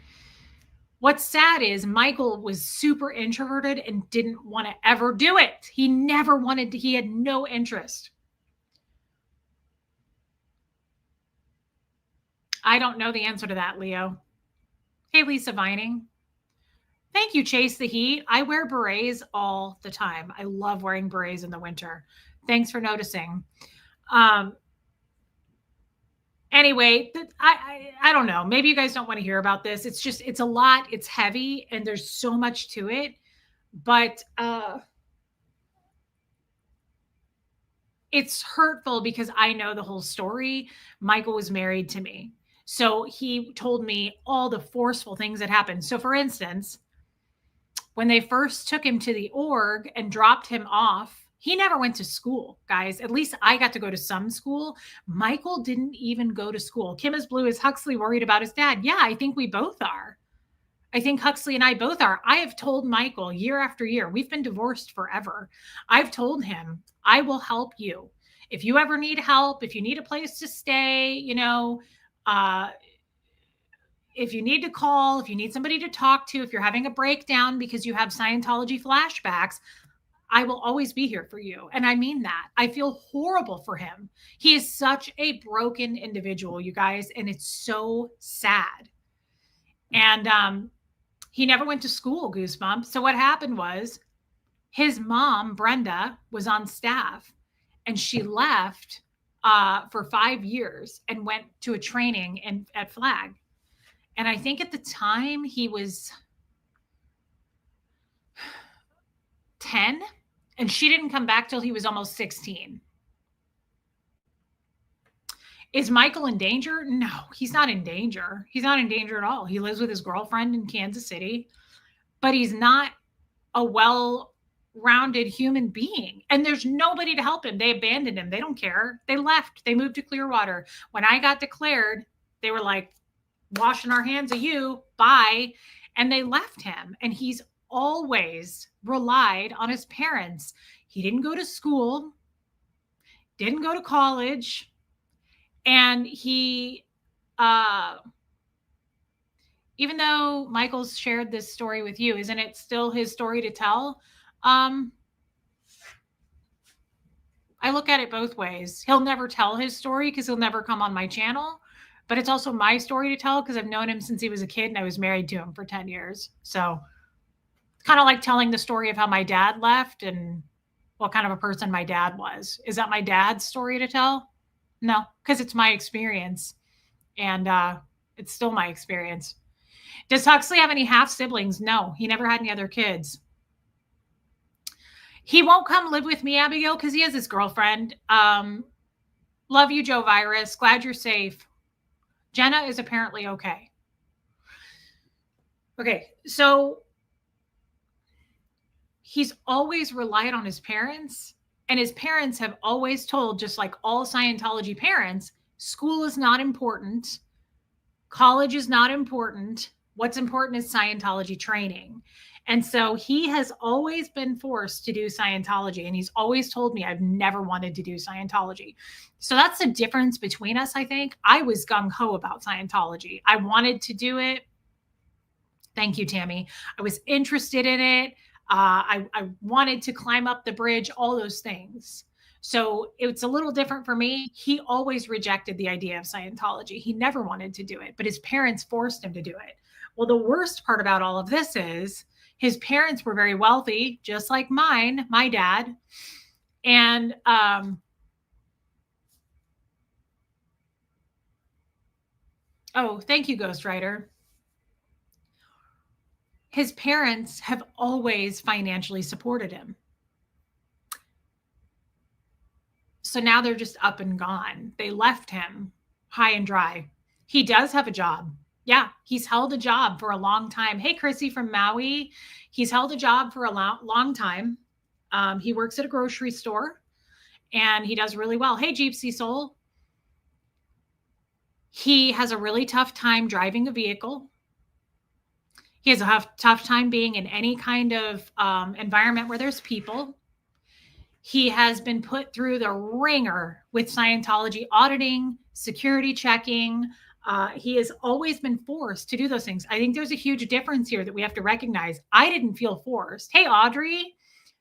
What's sad is Michael was super introverted and didn't want to ever do it. He never wanted to, he had no interest. I don't know the answer to that, Leo. Hey, Lisa Vining. Thank you, Chase the Heat. I wear berets all the time. I love wearing berets in the winter. Thanks for noticing. Anyway, I don't know. Maybe you guys don't want to hear about this. It's a lot. It's heavy, and there's so much to it. But it's hurtful because I know the whole story. Michael was married to me. So he told me all the forceful things that happened. So for instance, when they first took him to the org and dropped him off, he never went to school, guys. At least I got to go to some school. Michael didn't even go to school. Kim is blue. Is Huxley worried about his dad? Yeah, I think we both are. I think Huxley and I both are. I have told Michael year after year, we've been divorced forever. I've told him, I will help you. If you ever need help, if you need a place to stay, if you need to call, if you need somebody to talk to, if you're having a breakdown because you have Scientology flashbacks, I will always be here for you. And I mean that. I feel horrible for him. He is such a broken individual, you guys, and it's so sad. And he never went to school, Goosebumps. So what happened was his mom, Brenda, was on staff, and she left for 5 years and went to a training at Flag. And I think at the time he was 10, and she didn't come back till he was almost 16. Is Michael in danger? No, he's not in danger. He's not in danger at all. He lives with his girlfriend in Kansas City, but he's not a well-rounded human being. And there's nobody to help him. They abandoned him. They don't care. They left. They moved to Clearwater. When I got declared, they were like, washing our hands of you, bye. And they left him. And he's always relied on his parents. He didn't go to school, didn't go to college. And he, even though Michael's shared this story with you, isn't it still his story to tell? I look at it both ways. He'll never tell his story because he'll never come on my channel. But it's also my story to tell because I've known him since he was a kid and I was married to him for 10 years. So Kind of like telling the story of how my dad left and what kind of a person my dad was. Is that my dad's story to tell? No, because it's my experience. And it's still my experience. Does Huxley have any half siblings? No, he never had any other kids. He won't come live with me, Abigail, because he has his girlfriend. Love you, Joe Virus. Glad you're safe. Jenna is apparently okay. Okay, so he's always relied on his parents, and his parents have always told, just like all Scientology parents, school is not important, college is not important. What's important is Scientology training. And so he has always been forced to do Scientology. And he's always told me, I've never wanted to do Scientology. So that's the difference between us, I think. I was gung ho about Scientology. I wanted to do it. Thank you, Tammy. I was interested in it. I wanted to climb up the bridge, all those things. So it's a little different for me. He always rejected the idea of Scientology. He never wanted to do it, but his parents forced him to do it. Well, the worst part about all of this is his parents were very wealthy, just like mine, my dad. And oh, thank you, Ghostwriter. His parents have always financially supported him. So now they're just up and gone. They left him high and dry. He does have a job. Yeah, he's held a job for a long time. Hey, Chrissy from Maui. He's held a job for a long time. He works at a grocery store and he does really well. Hey, Jeepsy Soul. He has a really tough time driving a vehicle. He has a tough time being in any kind of environment where there's people. He has been put through the ringer with Scientology auditing, security checking. He has always been forced to do those things. I think there's a huge difference here that we have to recognize. I didn't feel forced. Hey, Audrey,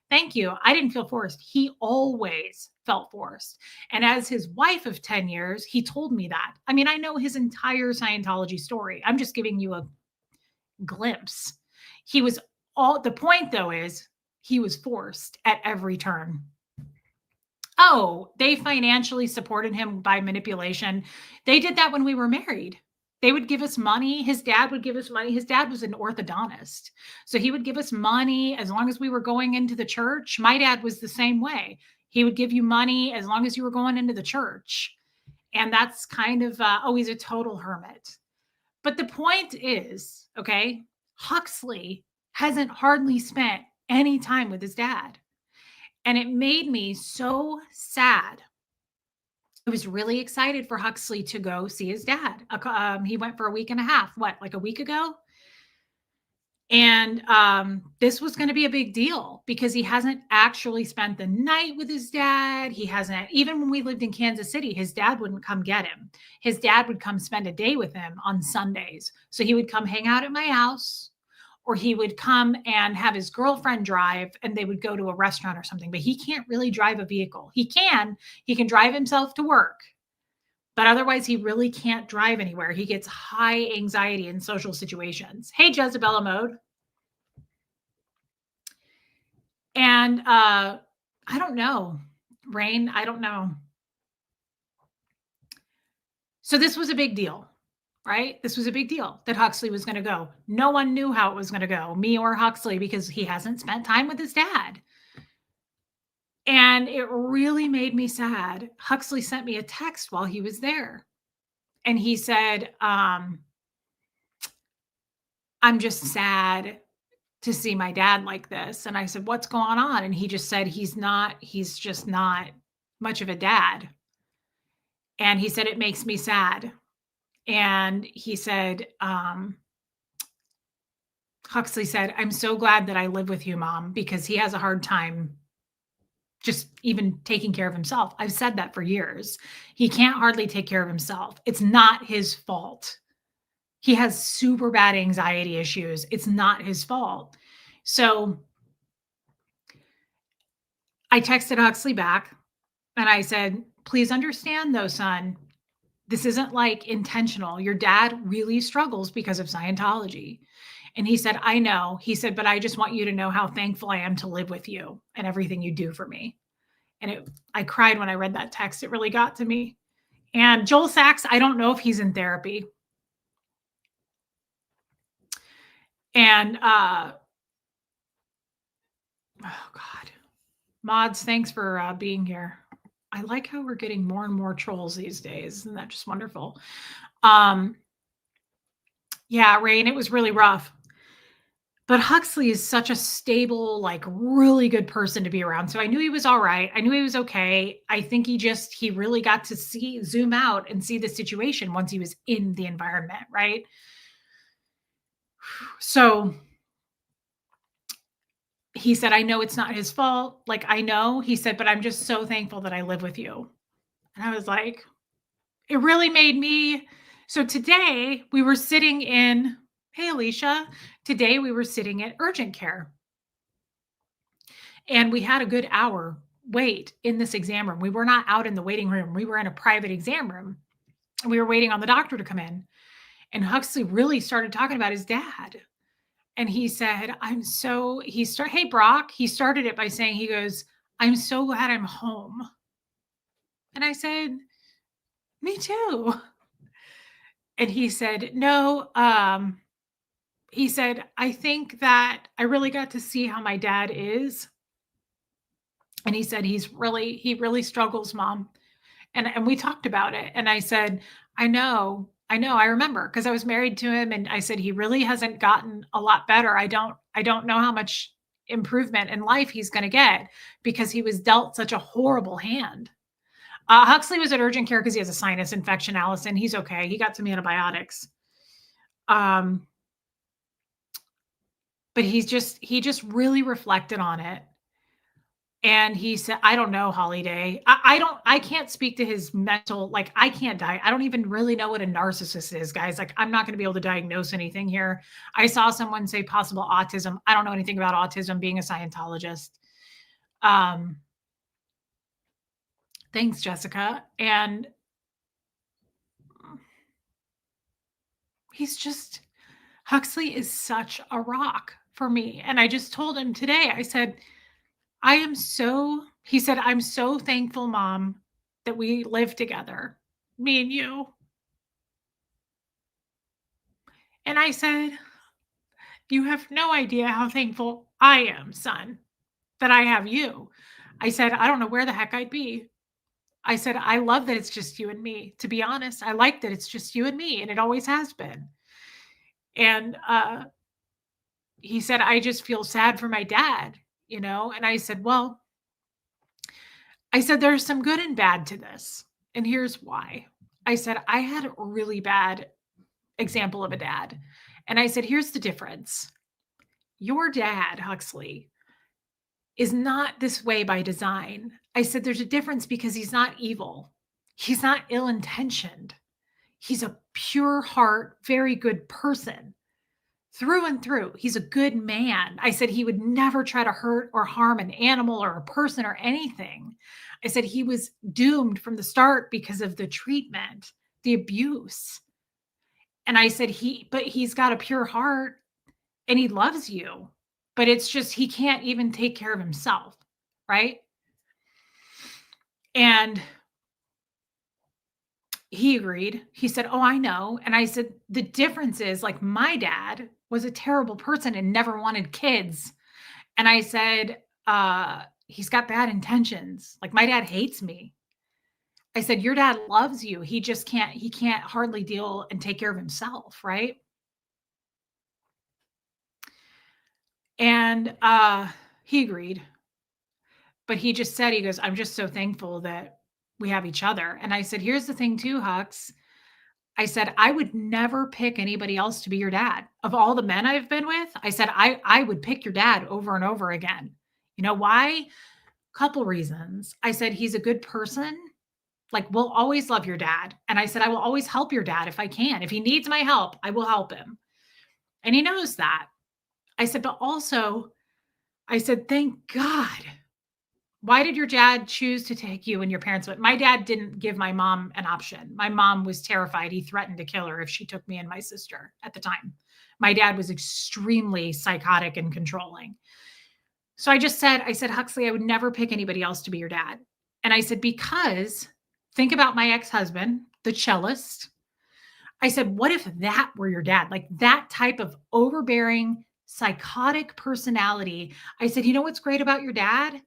thank you. I didn't feel forced. He always felt forced. And as his wife of 10 years, he told me that. I mean, I know his entire Scientology story. I'm just giving you a glimpse. The point though is he was forced at every turn. Oh, they financially supported him by manipulation. They did that when we were married. They would give us money. His dad would give us money. His dad was an orthodontist. So he would give us money as long as we were going into the church. My dad was the same way. He would give you money as long as you were going into the church. And that's kind of, he's a total hermit. But the point is, okay, Huxley hasn't hardly spent any time with his dad. And it made me so sad. I was really excited for Huxley to go see his dad. He went for a week and a half, like a week ago? And this was going to be a big deal because he hasn't actually spent the night with his dad. He hasn't, even when we lived in Kansas City, his dad wouldn't come get him. His dad would come spend a day with him on Sundays. So he would come hang out at my house, or he would come and have his girlfriend drive and they would go to a restaurant or something. But he can't really drive a vehicle. He can drive himself to work, but otherwise he really can't drive anywhere. He gets high anxiety in social situations. Hey, Jezebella Mode. And I don't know, Rain, I don't know. So this was a big deal, right? This was a big deal that Huxley was going to go. No one knew how it was going to go, me or Huxley, because he hasn't spent time with his dad. And it really made me sad. Huxley sent me a text while he was there. And he said, I'm just sad to see my dad like this. And I said, what's going on? And he just said, he's just not much of a dad. And he said, it makes me sad. And he said, Huxley said, I'm so glad that I live with you, Mom, because he has a hard time just even taking care of himself. I've said that for years. He can't hardly take care of himself. It's not his fault. He has super bad anxiety issues. It's not his fault. So I texted Huxley back and I said, please understand though, son, this isn't like intentional. Your dad really struggles because of Scientology. And he said, I know. He said, but I just want you to know how thankful I am to live with you and everything you do for me. And I cried when I read that text. It really got to me. And Joel Sachs, I don't know if he's in therapy. And oh God, Mods, thanks for being here. I like how we're getting more and more trolls these days. Isn't that just wonderful? Yeah, Rain, it was really rough. But Huxley is such a stable, like really good person to be around. So I knew he was all right. I knew he was okay. I think he really got to zoom out and see the situation once he was in the environment, right? So he said, I know it's not his fault. Like, I know, he said, but I'm just so thankful that I live with you. And I was like, it really made me. So today we were sitting in, hey, Alicia, today we were sitting at urgent care. And we had a good hour wait in this exam room. We were not out in the waiting room. We were in a private exam room. And we were waiting on the doctor to come in. And Huxley really started talking about his dad. And he said, hey, Brock, he started it by saying, he goes, I'm so glad I'm home. And I said, me too. And he said, no, he said, I think that I really got to see how my dad is. And he said, he really struggles, Mom. And we talked about it. And I said, I know, I remember, because I was married to him. And I said, he really hasn't gotten a lot better. I don't know how much improvement in life he's going to get, because he was dealt such a horrible hand. Huxley was at urgent care because he has a sinus infection, Allison. He's okay. He got some antibiotics. But he just really reflected on it. And he said, I don't know, Holiday. I can't speak to his mental, like, I can't die. I don't even really know what a narcissist is, guys. Like, I'm not going to be able to diagnose anything here. I saw someone say possible autism. I don't know anything about autism, being a Scientologist. Thanks, Jessica. And Huxley is such a rock for me. And I just told him today, I said, he said, I'm so thankful, Mom, that we live together, me and you. And I said, you have no idea how thankful I am, son, that I have you. I said, I don't know where the heck I'd be. I said, I love that it's just you and me. To be honest, I like that it's just you and me, and it always has been. And he said, I just feel sad for my dad, And I said, well, there's some good and bad to this. And here's why. I said, I had a really bad example of a dad. And I said, here's the difference. Your dad, Huxley, is not this way by design. I said, there's a difference because he's not evil. He's not ill-intentioned. He's a pure heart, very good person. Through and through, he's a good man. I said he would never try to hurt or harm an animal or a person or anything. I said he was doomed from the start because of the treatment, the abuse. And I said but he's got a pure heart and he loves you, but it's just he can't even take care of himself, right? And he agreed. He said, oh, I know. And I said, the difference is, like, my dad was a terrible person and never wanted kids. And I said, he's got bad intentions. Like, my dad hates me. I said, your dad loves you. He can't hardly deal and take care of himself, right? And he agreed. But he just said, he goes, I'm just so thankful that we have each other. And I said, here's the thing too, Hux. I said, I would never pick anybody else to be your dad. Of all the men I've been with, I said, I would pick your dad over and over again. You know why? Couple reasons. I said, he's a good person. Like, we'll always love your dad. And I said, I will always help your dad if I can. If he needs my help, I will help him. And he knows that. I said, but also, I said, thank God. Why did your dad choose to take you and your parents? But my dad didn't give my mom an option. My mom was terrified. He threatened to kill her if she took me and my sister at the time. My dad was extremely psychotic and controlling. So I said, Huxley, I would never pick anybody else to be your dad. And I said, because think about my ex husband, the cellist. I said, what if that were your dad? Like that type of overbearing, psychotic personality. I said, you know what's great about your dad?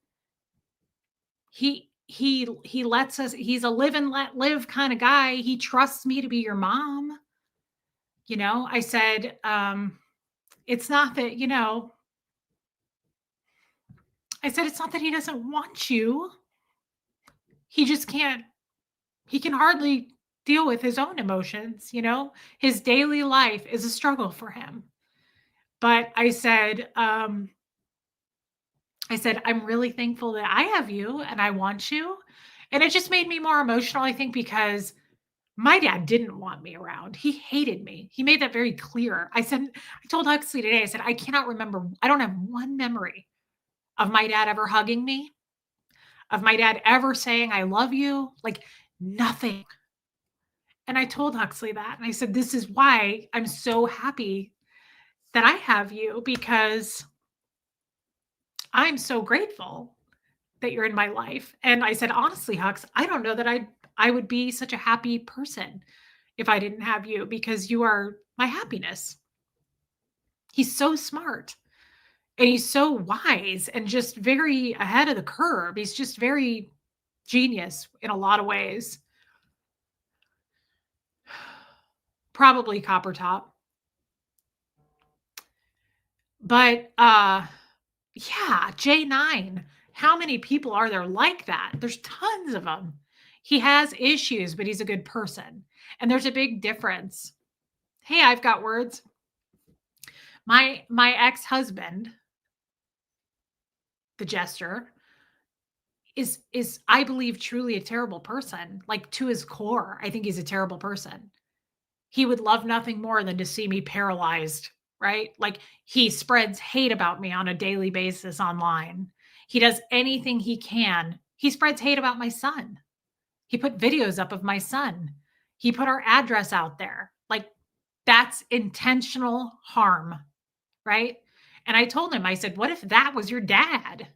He lets us, he's a live and let live kind of guy. He trusts me to be your mom. I said, it's not that, I said, it's not that he doesn't want you. He just can't, he can hardly deal with his own emotions. His daily life is a struggle for him. But I said, I'm really thankful that I have you and I want you. And it just made me more emotional, I think, because my dad didn't want me around. He hated me. He made that very clear. I told Huxley today, I said, I cannot remember. I don't have one memory of my dad ever hugging me, of my dad ever saying, I love you, like nothing. And I told Huxley that. And I said, this is why I'm so happy that I have you, because I'm so grateful that you're in my life. And I said, honestly, Hux, I don't know that I would be such a happy person if I didn't have you, because you are my happiness. He's so smart and he's so wise and just very ahead of the curve. He's just very genius in a lot of ways. Probably copper top. But yeah, J9. How many people are there like that? There's tons of them. He has issues, but he's a good person. And there's a big difference. Hey, I've got words. My ex-husband, the jester, is I believe truly a terrible person. Like to his core, I think he's a terrible person. He would love nothing more than to see me paralyzed, right? Like he spreads hate about me on a daily basis online. He does anything he can. He spreads hate about my son. He put videos up of my son. He put our address out there. Like that's intentional harm, right? And I told him, I said, what if that was your dad?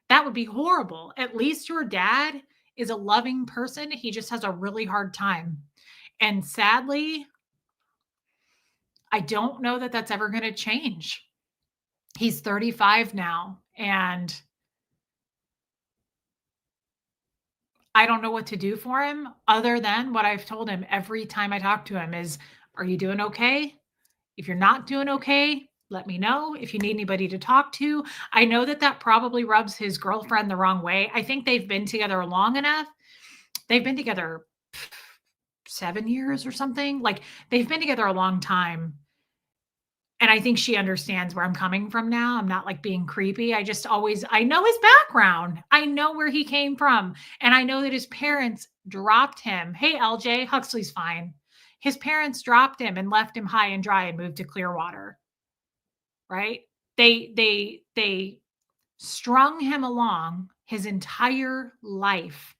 That would be horrible. At least your dad is a loving person. He just has a really hard time. And sadly, I don't know that that's ever going to change. He's 35 now, and I don't know what to do for him other than what I've told him every time I talk to him is, are you doing okay? If you're not doing okay, let me know. If you need anybody to talk to, I know that that probably rubs his girlfriend the wrong way. I think they've been together long enough. They've been together 7 years or something. Like they've been together a long time. And I think she understands where I'm coming from now. I'm not like being creepy. I know his background. I know where he came from. And I know that his parents dropped him. Hey, LJ, Huxley's fine. His parents dropped him and left him high and dry and moved to Clearwater. Right? They strung him along his entire life,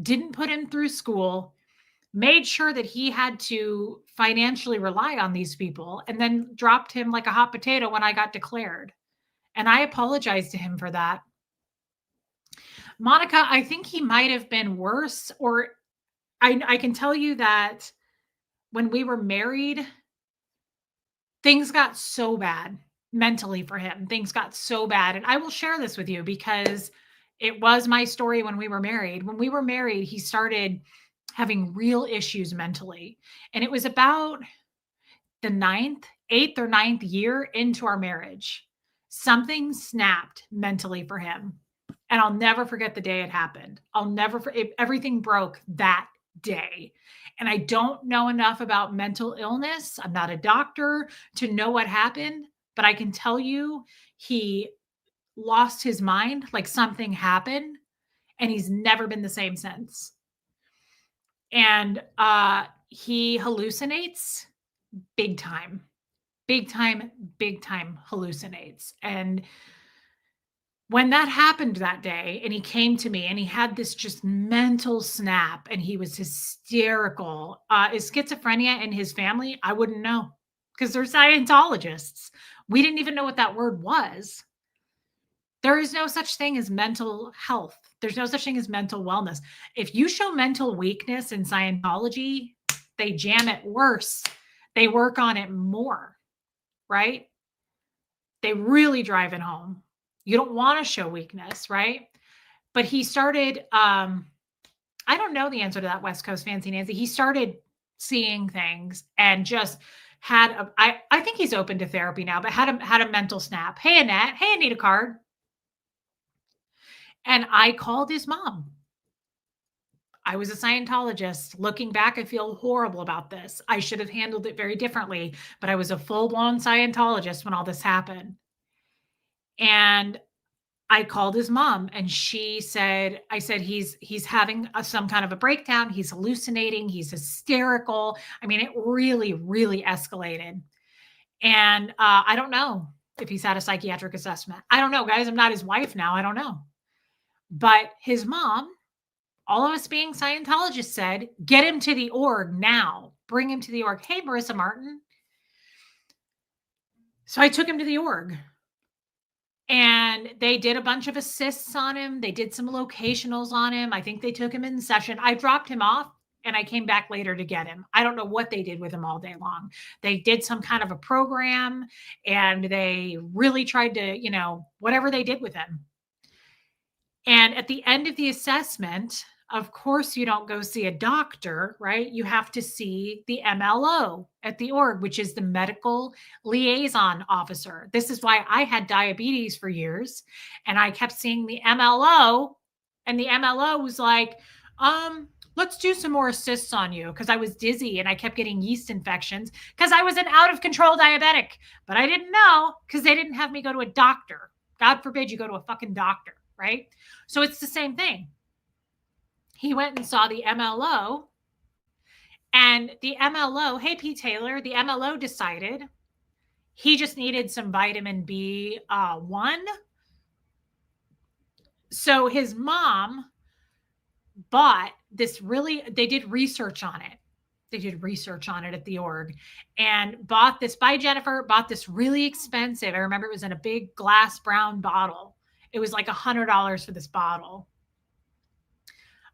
didn't put him through school, made sure that he had to financially rely on these people, and then dropped him like a hot potato when I got declared. And I apologize to him for that. Monica, I think he might have been worse, or I can tell you that when we were married, things got so bad mentally for him. Things got so bad. And I will share this with you because it was my story when we were married. When we were married, he started having real issues mentally. And it was about the eighth or ninth year into our marriage. Something snapped mentally for him. And I'll never forget the day it happened. Everything broke that day. And I don't know enough about mental illness. I'm not a doctor to know what happened, but I can tell you he lost his mind, like something happened, and he's never been the same since. And he hallucinates big time, big time, big time hallucinates. And when that happened that day and he came to me and he had this just mental snap and he was hysterical, is schizophrenia in his family? I wouldn't know. because they're Scientologists. We didn't even know what that word was. There is no such thing as mental health. There's no such thing as mental wellness. If you show mental weakness in Scientology, they jam it worse. They work on it more, right? They really drive it home. You don't want to show weakness, right? But he started, I don't know the answer to that West Coast Fancy Nancy. He started seeing things and just had I think he's open to therapy now, but had a mental snap. Hey, Annette. Hey, I need a card. And I called his mom. I was a Scientologist. Looking back, I feel horrible about this. I should have handled it very differently, but I was a full-blown Scientologist when all this happened. And I called his mom and I said, he's having some kind of a breakdown. He's hallucinating. He's hysterical. I mean, it really, really escalated. And I don't know if he's had a psychiatric assessment. I don't know, guys. I'm not his wife now. I don't know. But his mom, all of us being Scientologists, said, get him to the org now. Bring him to the org. Hey, Marissa Martin. So I took him to the org. And they did a bunch of assists on him. They did some locationals on him. I think they took him in session. I dropped him off and I came back later to get him. I don't know what they did with him all day long. They did some kind of a program and they really tried to, whatever they did with him. And at the end of the assessment, of course, you don't go see a doctor, right? You have to see the MLO at the org, which is the medical liaison officer. This is why I had diabetes for years. And I kept seeing the MLO, and the MLO was like, let's do some more assists on you, because I was dizzy and I kept getting yeast infections because I was an out of control diabetic. But I didn't know because they didn't have me go to a doctor. God forbid you go to a fucking doctor, right? So it's the same thing. He went and saw the MLO, and the MLO, hey, P. Taylor, the MLO decided he just needed some vitamin B1. So his mom bought this they did research on it. They did research on it at the org and bought this really expensive. I remember it was in a big glass brown bottle. It was like $100 for this bottle.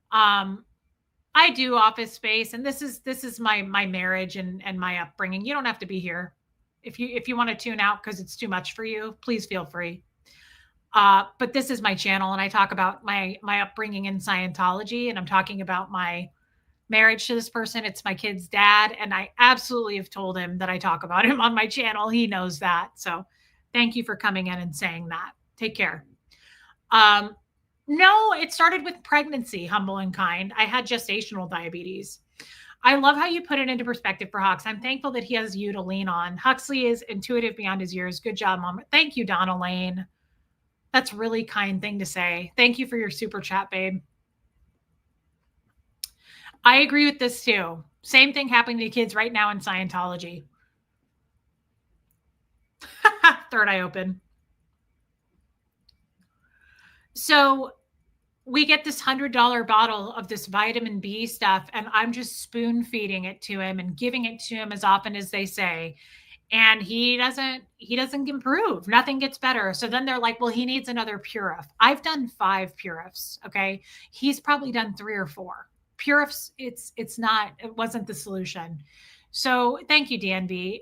I do Office Space, and this is my marriage and my upbringing. You don't have to be here. If you want to tune out because it's too much for you, please feel free. But this is my channel, and I talk about my upbringing in Scientology, and I'm talking about my marriage to this person. It's my kid's dad, and I absolutely have told him that I talk about him on my channel. He knows that. So thank you for coming in and saying that. Take care. No, it started with pregnancy, humble and kind. I had gestational diabetes. I love how you put it into perspective for Hux. I'm thankful that he has you to lean on. Huxley is intuitive beyond his years. Good job, Mom. Thank you, Donna Lane. That's a really kind thing to say. Thank you for your super chat, babe. I agree with this too. Same thing happening to kids right now in Scientology. Third eye open. So we get this $100 bottle of this vitamin B stuff, and I'm just spoon feeding it to him and giving it to him as often as they say. And he doesn't improve. Nothing gets better. So then they're like, well, he needs another Purif. I've done 5 Purifs. Okay. He's probably done 3 or 4 Purifs. It wasn't the solution. So thank you, DNB.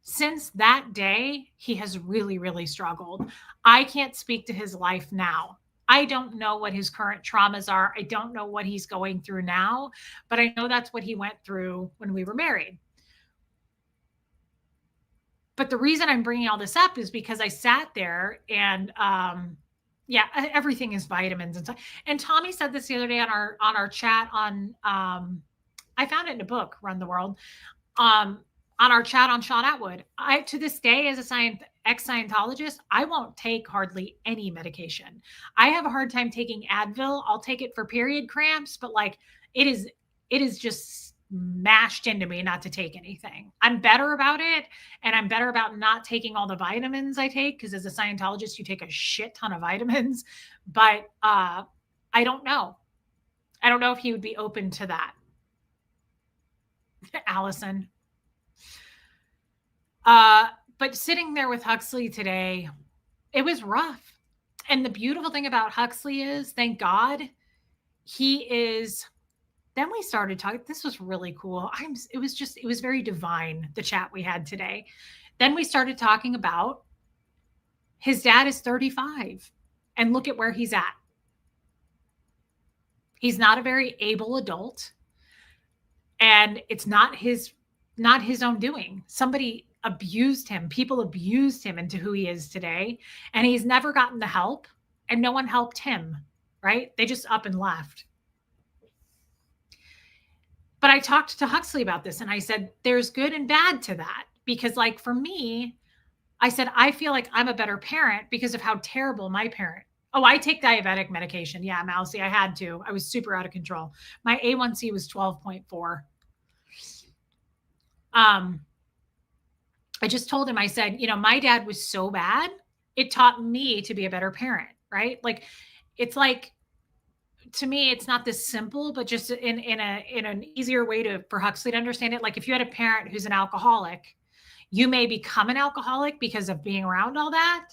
Since that day, he has really, really struggled. I can't speak to his life now. I don't know what his current traumas are. I don't know what he's going through now, but I know that's what he went through when we were married. But the reason I'm bringing all this up is because I sat there and, everything is vitamins and stuff. And Tommy said this the other day on our chat I found it in a book, Run the World, on our chat on Sean Atwood. To this day, as a ex-Scientologist, I won't take hardly any medication. I have a hard time taking Advil. I'll take it for period cramps, but like it is just mashed into me not to take anything. I'm better about it, and I'm better about not taking all the vitamins I take, because as a Scientologist, you take a shit ton of vitamins. But I don't know. I don't know if he would be open to that. Allison. But sitting there with Huxley today, it was rough. And the beautiful thing about Huxley is, thank God, he is. Then we started talking. This was really cool. It was very divine, the chat we had today. Then we started talking about his dad is 35 and look at where he's at. He's not a very able adult, and it's not his own doing. Somebody abused him. People abused him into who he is today, and he's never gotten the help, and no one helped him, right? They just up and left. But I talked to Huxley about this, and I said there's good and bad to that, because like for me, I said I feel like I'm a better parent because of how terrible my parent. Oh, I take diabetic medication. Yeah, Mousy, I had to. I was super out of control. My A1C was 12.4. I just told him, I said, my dad was so bad, it taught me to be a better parent, right? Like, it's like, to me, it's not this simple, but just in an easier way for Huxley to understand it. Like, if you had a parent who's an alcoholic, you may become an alcoholic because of being around all that,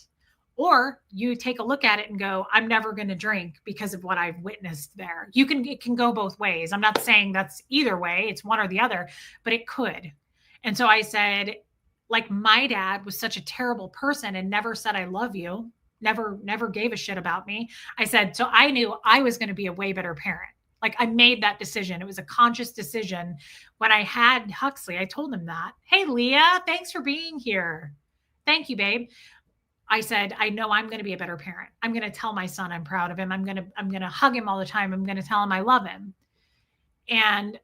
or you take a look at it and go, I'm never going to drink because of what I've witnessed there. It can go both ways. I'm not saying that's either way. It's one or the other, but it could. And so I said, like, my dad was such a terrible person and never said, I love you, never gave a shit about me. I said, so I knew I was going to be a way better parent. Like, I made that decision. It was a conscious decision. When I had Huxley, I told him that. Hey, Leah, thanks for being here. Thank you, babe. I said, I know I'm going to be a better parent. I'm going to tell my son I'm proud of him. I'm going to hug him all the time. I'm going to tell him I love him. And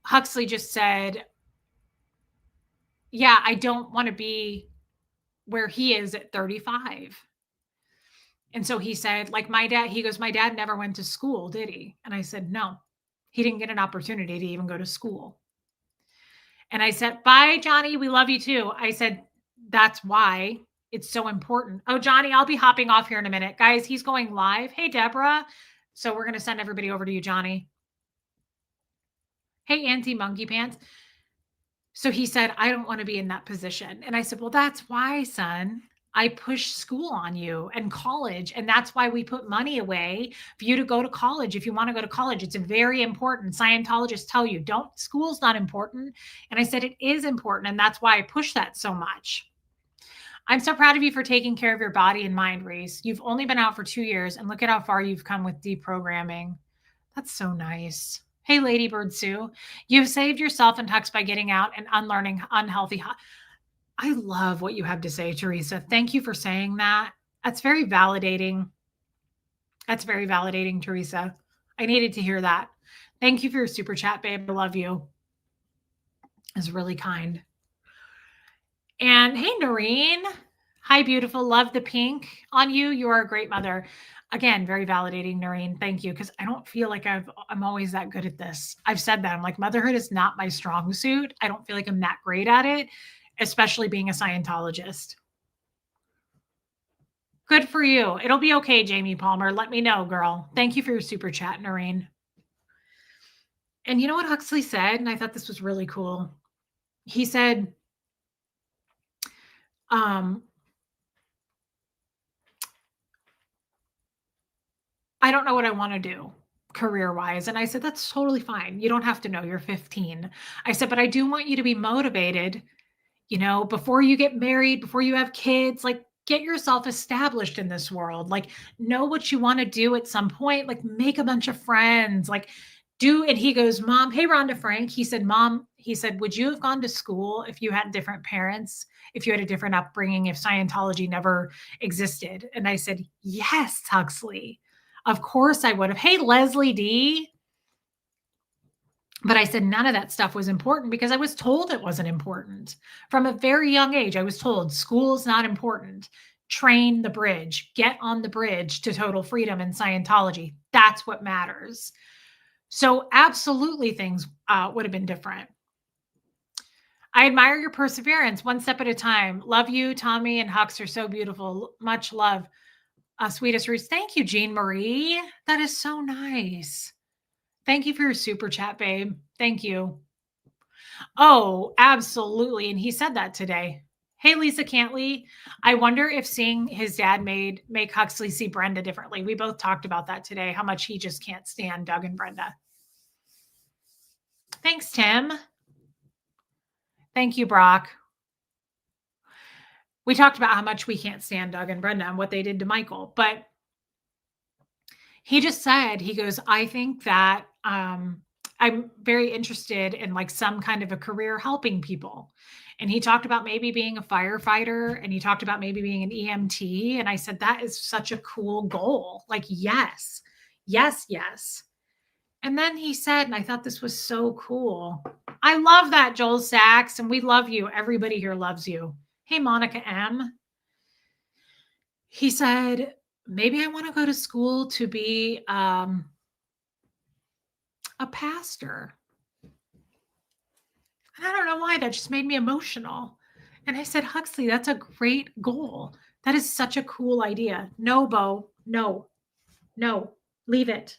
Huxley just said, yeah, I don't want to be where he is at 35. And so he said, like, my dad, he goes, my dad never went to school, did he? And I said, no, he didn't get an opportunity to even go to school. And I said, bye, Johnny. We love you too. I said, that's why it's so important. Oh, Johnny, I'll be hopping off here in a minute. Guys, he's going live. Hey, Deborah. So we're going to send everybody over to you, Johnny. Hey, Auntie Monkey Pants. So he said, I don't want to be in that position. And I said, well, that's why, son, I push school on you and college. And that's why we put money away for you to go to college. If you want to go to college, it's very important. Scientologists tell you, school's not important. And I said, it is important. And that's why I push that so much. I'm so proud of you for taking care of your body and mind, Reese. You've only been out for 2 years, and look at how far you've come with deprogramming. That's so nice. Hey, Ladybird Sue, you've saved yourself and Hux by getting out and unlearning unhealthy. I love what you have to say, Teresa. Thank you for saying that. That's very validating. That's very validating, Teresa. I needed to hear that. Thank you for your super chat, babe. I love you. It's really kind. And hey, Noreen. Hi, beautiful. Love the pink on you. You are a great mother. Again, very validating, Noreen. Thank you. Because I don't feel like I'm always that good at this. I've said that. I'm like, motherhood is not my strong suit. I don't feel like I'm that great at it, especially being a Scientologist. Good for you. It'll be okay, Jamie Palmer. Let me know, girl. Thank you for your super chat, Noreen. And you know what Huxley said? And I thought this was really cool. He said, I don't know what I want to do career-wise. And I said, that's totally fine. You don't have to know. You're 15. I said, but I do want you to be motivated, before you get married, before you have kids, like, get yourself established in this world. Like, know what you want to do at some point, like, make a bunch of friends, like, and he goes, Mom, hey, Rhonda Frank. He said, Mom, would you have gone to school if you had different parents, if you had a different upbringing, if Scientology never existed? And I said, yes, Huxley. Of course I would have. Hey, Leslie D. But I said none of that stuff was important because I was told it wasn't important. From a very young age, I was told school's not important. Train the bridge. Get on the bridge to total freedom in Scientology. That's what matters. So absolutely things would have been different. I admire your perseverance, one step at a time. Love you, Tommy and Hux are so beautiful. Much love. Sweetest Roots. Thank you, Jean Marie. That is so nice. Thank you for your super chat, babe. Thank you. Oh, absolutely. And he said that today. Hey, Lisa Cantley. I wonder if seeing his dad make Huxley see Brenda differently. We both talked about that today, how much he just can't stand Doug and Brenda. Thanks, Tim. Thank you, Brock. We talked about how much we can't stand Doug and Brenda and what they did to Michael, but he just said, he goes, I think that I'm very interested in like some kind of a career helping people. And he talked about maybe being a firefighter, and he talked about maybe being an EMT. And I said, that is such a cool goal. Like, yes, yes, yes. And then he said, and I thought this was so cool. I love that, Joel Sachs, and we love you. Everybody here loves you. Hey, Monica M. He said, maybe I want to go to school to be a pastor. And I don't know why, that just made me emotional. And I said, Huxley, that's a great goal. That is such a cool idea. No, Bo, no, leave it.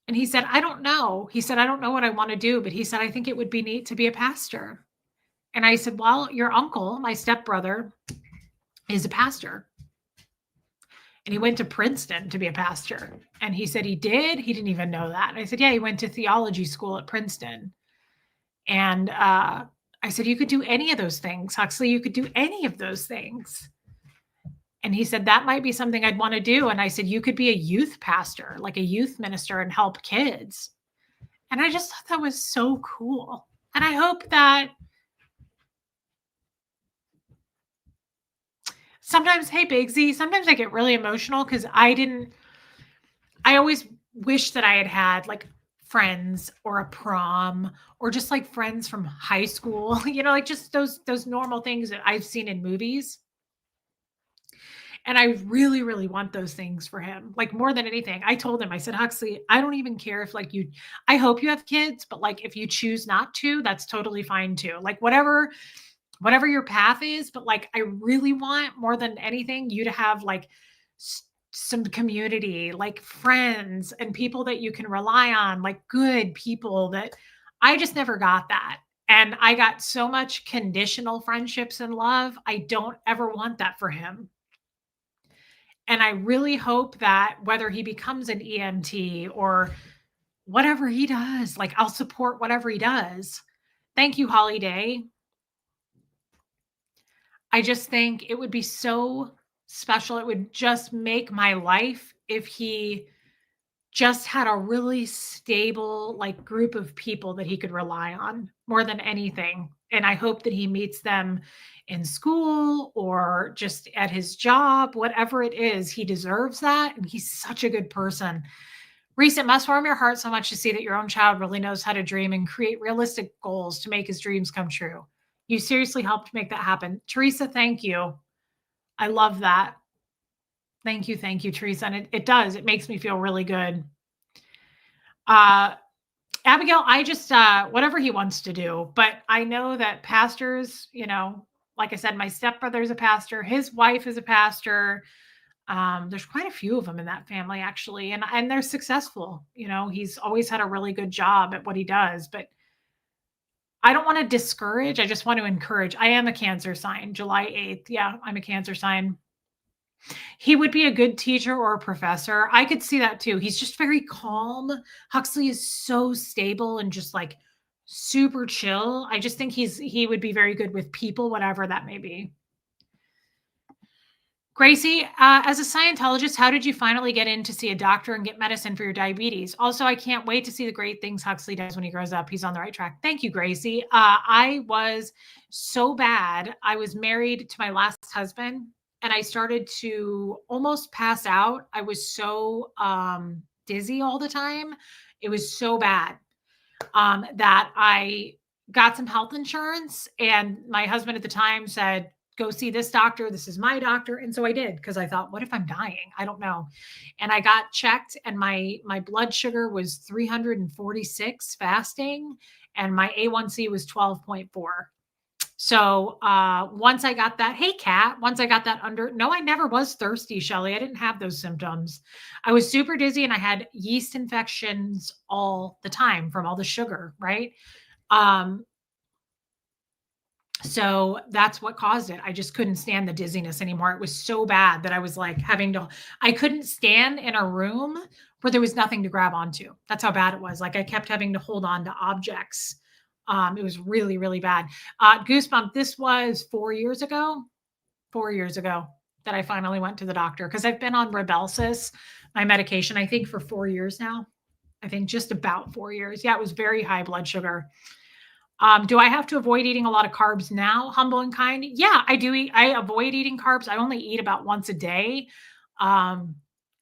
And he said, I don't know. He said, I don't know what I want to do, but he said, I think it would be neat to be a pastor. And I said, well, your uncle, my stepbrother, is a pastor. And he went to Princeton to be a pastor. And he said he did. He didn't even know that. And I said, yeah, he went to theology school at Princeton. And I said, you could do any of those things, Huxley. You could do any of those things. And he said, that might be something I'd want to do. And I said, you could be a youth pastor, like a youth minister, and help kids. And I just thought that was so cool. And I hope that sometimes, hey, Bigsy, sometimes I get really emotional because I always wish that I had like friends or a prom or just like friends from high school, like just those normal things that I've seen in movies. And I really, really want those things for him, like more than anything. I told him, I said, Huxley, I don't even care if like I hope you have kids, but like if you choose not to, that's totally fine too. Like whatever your path is, but like I really want more than anything you to have like some community, like friends and people that you can rely on, like good people that I just never got that. And I got so much conditional friendships and love. I don't ever want that for him. And I really hope that whether he becomes an EMT or whatever he does, like I'll support whatever he does. Thank you, Holly Day. I just think it would be so special. It would just make my life if he just had a really stable, like group of people that he could rely on more than anything. And I hope that he meets them in school or just at his job, whatever it is, he deserves that. And he's such a good person. Recent must warm your heart so much to see that your own child really knows how to dream and create realistic goals to make his dreams come true. You seriously helped make that happen. Teresa, thank you. I love that. Thank you, Teresa. And it does. It makes me feel really good. Abigail, I just whatever he wants to do, but I know that pastors, like I said, my stepbrother's a pastor, his wife is a pastor. There's quite a few of them in that family actually, and they're successful. He's always had a really good job at what he does, but I don't want to discourage. I just want to encourage. I am a Cancer sign, July 8th. Yeah, I'm a Cancer sign. He would be a good teacher or a professor. I could see that too. He's just very calm. Huxley is so stable and just like super chill. I just think he would be very good with people, whatever that may be. Gracie, as a Scientologist, how did you finally get in to see a doctor and get medicine for your diabetes? Also, I can't wait to see the great things Huxley does when he grows up. He's on the right track. Thank you, Gracie. I was so bad. I was married to my last husband and I started to almost pass out. I was so dizzy all the time. It was so bad that I got some health insurance. And my husband at the time said, go see this doctor. This is my doctor. And so I did, because I thought, what if I'm dying? I don't know. And I got checked and my blood sugar was 346 fasting and my A1C was 12.4. So once I got that, hey, Kat, once I got that no, I never was thirsty, Shelly. I didn't have those symptoms. I was super dizzy and I had yeast infections all the time from all the sugar, right? So that's what caused it. I just couldn't stand the dizziness anymore. It was so bad that I was like I couldn't stand in a room where there was nothing to grab onto. That's how bad it was. Like I kept having to hold on to objects. It was really, really bad. Goosebump, this was 4 years ago. 4 years ago that I finally went to the doctor because I've been on Rybelsus, my medication, I think for 4 years now. I think just about 4 years. Yeah, it was very high blood sugar. Do I have to avoid eating a lot of carbs now, humble and kind? Yeah, I do eat. I avoid eating carbs. I only eat about once a day. Um,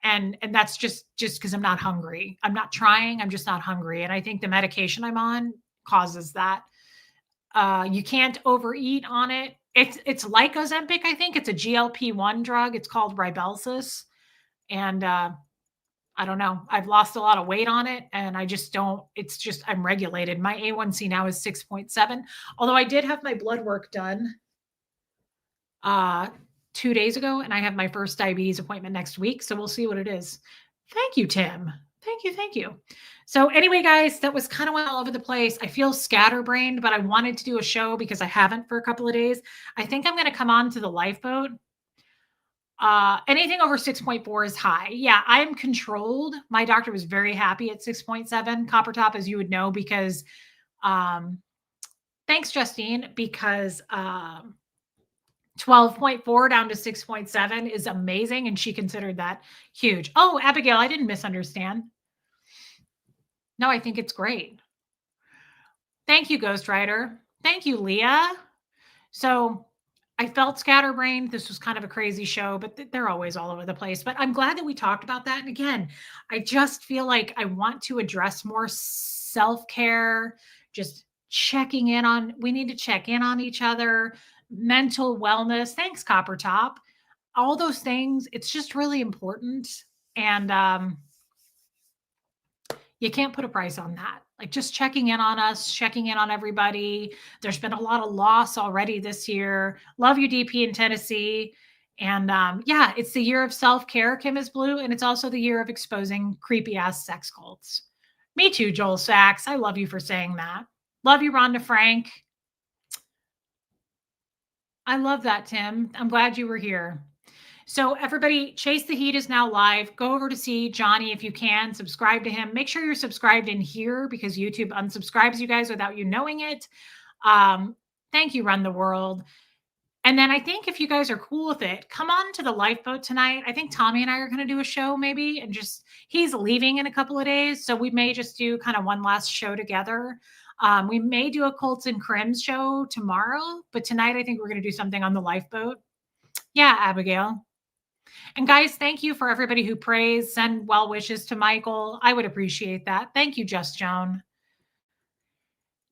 and that's just because I'm not hungry. I'm not trying. I'm just not hungry. And I think the medication I'm on causes that. You can't overeat on it. It's like Ozempic, I think. It's a GLP-1 drug. It's called Rybelsus. And I don't know. I've lost a lot of weight on it and I just don't, it's just, I'm regulated. My A1C now is 6.7. Although I did have my blood work done 2 days ago and I have my first diabetes appointment next week. So we'll see what it is. Thank you, Tim. Thank you. Thank you. So anyway, guys, that was kind of all over the place. I feel scatterbrained, but I wanted to do a show because I haven't for a couple of days. I think I'm going to come on to the lifeboat. Anything over 6.4 is high. Yeah, I'm controlled. My doctor was very happy at 6.7 copper top, as you would know, because thanks, Justine, because 12.4 down to 6.7 is amazing. And she considered that huge. Oh, Abigail, I didn't misunderstand. No, I think it's great. Thank you, Ghost Rider. Thank you, Leah. So I felt scatterbrained. This was kind of a crazy show, but they're always all over the place. But I'm glad that we talked about that. And again, I just feel like I want to address more self-care, just checking in on, we need to check in on each other, mental wellness. Thanks, Copper Top. All those things, it's just really important. And you can't put a price on that. Like just checking in on us, checking in on everybody. There's been a lot of loss already this year. Love you, DP in Tennessee. And yeah, it's the year of self-care, Kim is Blue. And it's also the year of exposing creepy ass sex cults. Me too, Joel Sachs. I love you for saying that. Love you, Rhonda Frank. I love that, Tim. I'm glad you were here. So everybody, Chase the Heat is now live. Go over to see Johnny if you can. Subscribe to him. Make sure you're subscribed in here because YouTube unsubscribes you guys without you knowing it. Thank you, Run the World. And then I think if you guys are cool with it, come on to the lifeboat tonight. I think Tommy and I are going to do a show maybe, and just he's leaving in a couple of days, so we may just do kind of one last show together. We may do a Colts and Crims show tomorrow, but tonight I think we're going to do something on the lifeboat. Yeah, Abigail. And guys, thank you for everybody who prays. Send well wishes to Michael. I would appreciate that. Thank you, Just Joan.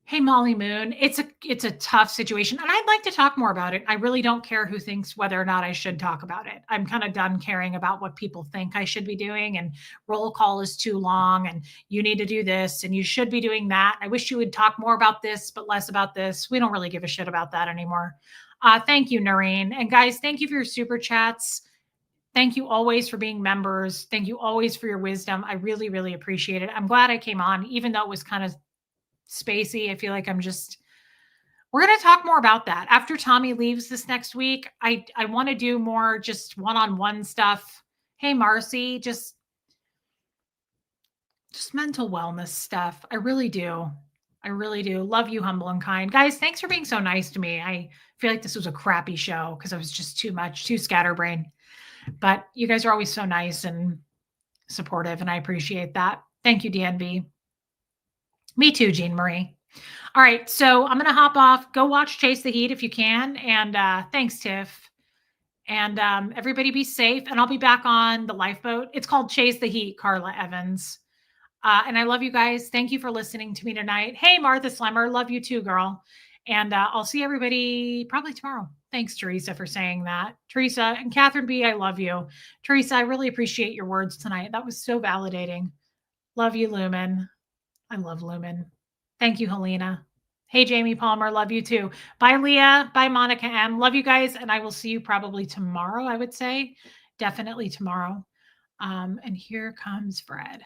Hey, Molly Moon. It's a tough situation, and I'd like to talk more about it. I really don't care who thinks whether or not I should talk about it. I'm kind of done caring about what people think I should be doing, and roll call is too long, and you need to do this, and you should be doing that. I wish you would talk more about this, but less about this. We don't really give a shit about that anymore. Thank you, Noreen. And guys, thank you for your super chats. Thank you always for being members. Thank you always for your wisdom. I really, really appreciate it. I'm glad I came on, even though it was kind of spacey. I feel like we're going to talk more about that. After Tommy leaves this next week, I want to do more just one-on-one stuff. Hey, Marcy, just mental wellness stuff. I really do. I really do. Love you, humble and kind. Guys, thanks for being so nice to me. I feel like this was a crappy show because I was just too scatterbrained. But you guys are always so nice and supportive, and I appreciate that. Thank you, DNB. Me too, Jean Marie. All right, so I'm going to hop off. Go watch Chase the Heat if you can. And thanks, Tiff. And everybody be safe. And I'll be back on the lifeboat. It's called Chase the Heat, Carla Evans. And I love you guys. Thank you for listening to me tonight. Hey, Martha Slemmer. Love you too, girl. And I'll see everybody probably tomorrow. Thanks, Teresa, for saying that. Teresa and Catherine B., I love you. Teresa, I really appreciate your words tonight. That was so validating. Love you, Lumen. I love Lumen. Thank you, Helena. Hey, Jamie Palmer. Love you too. Bye, Leah. Bye, Monica M. Love you guys. And I will see you probably tomorrow, I would say. Definitely tomorrow. And here comes Fred.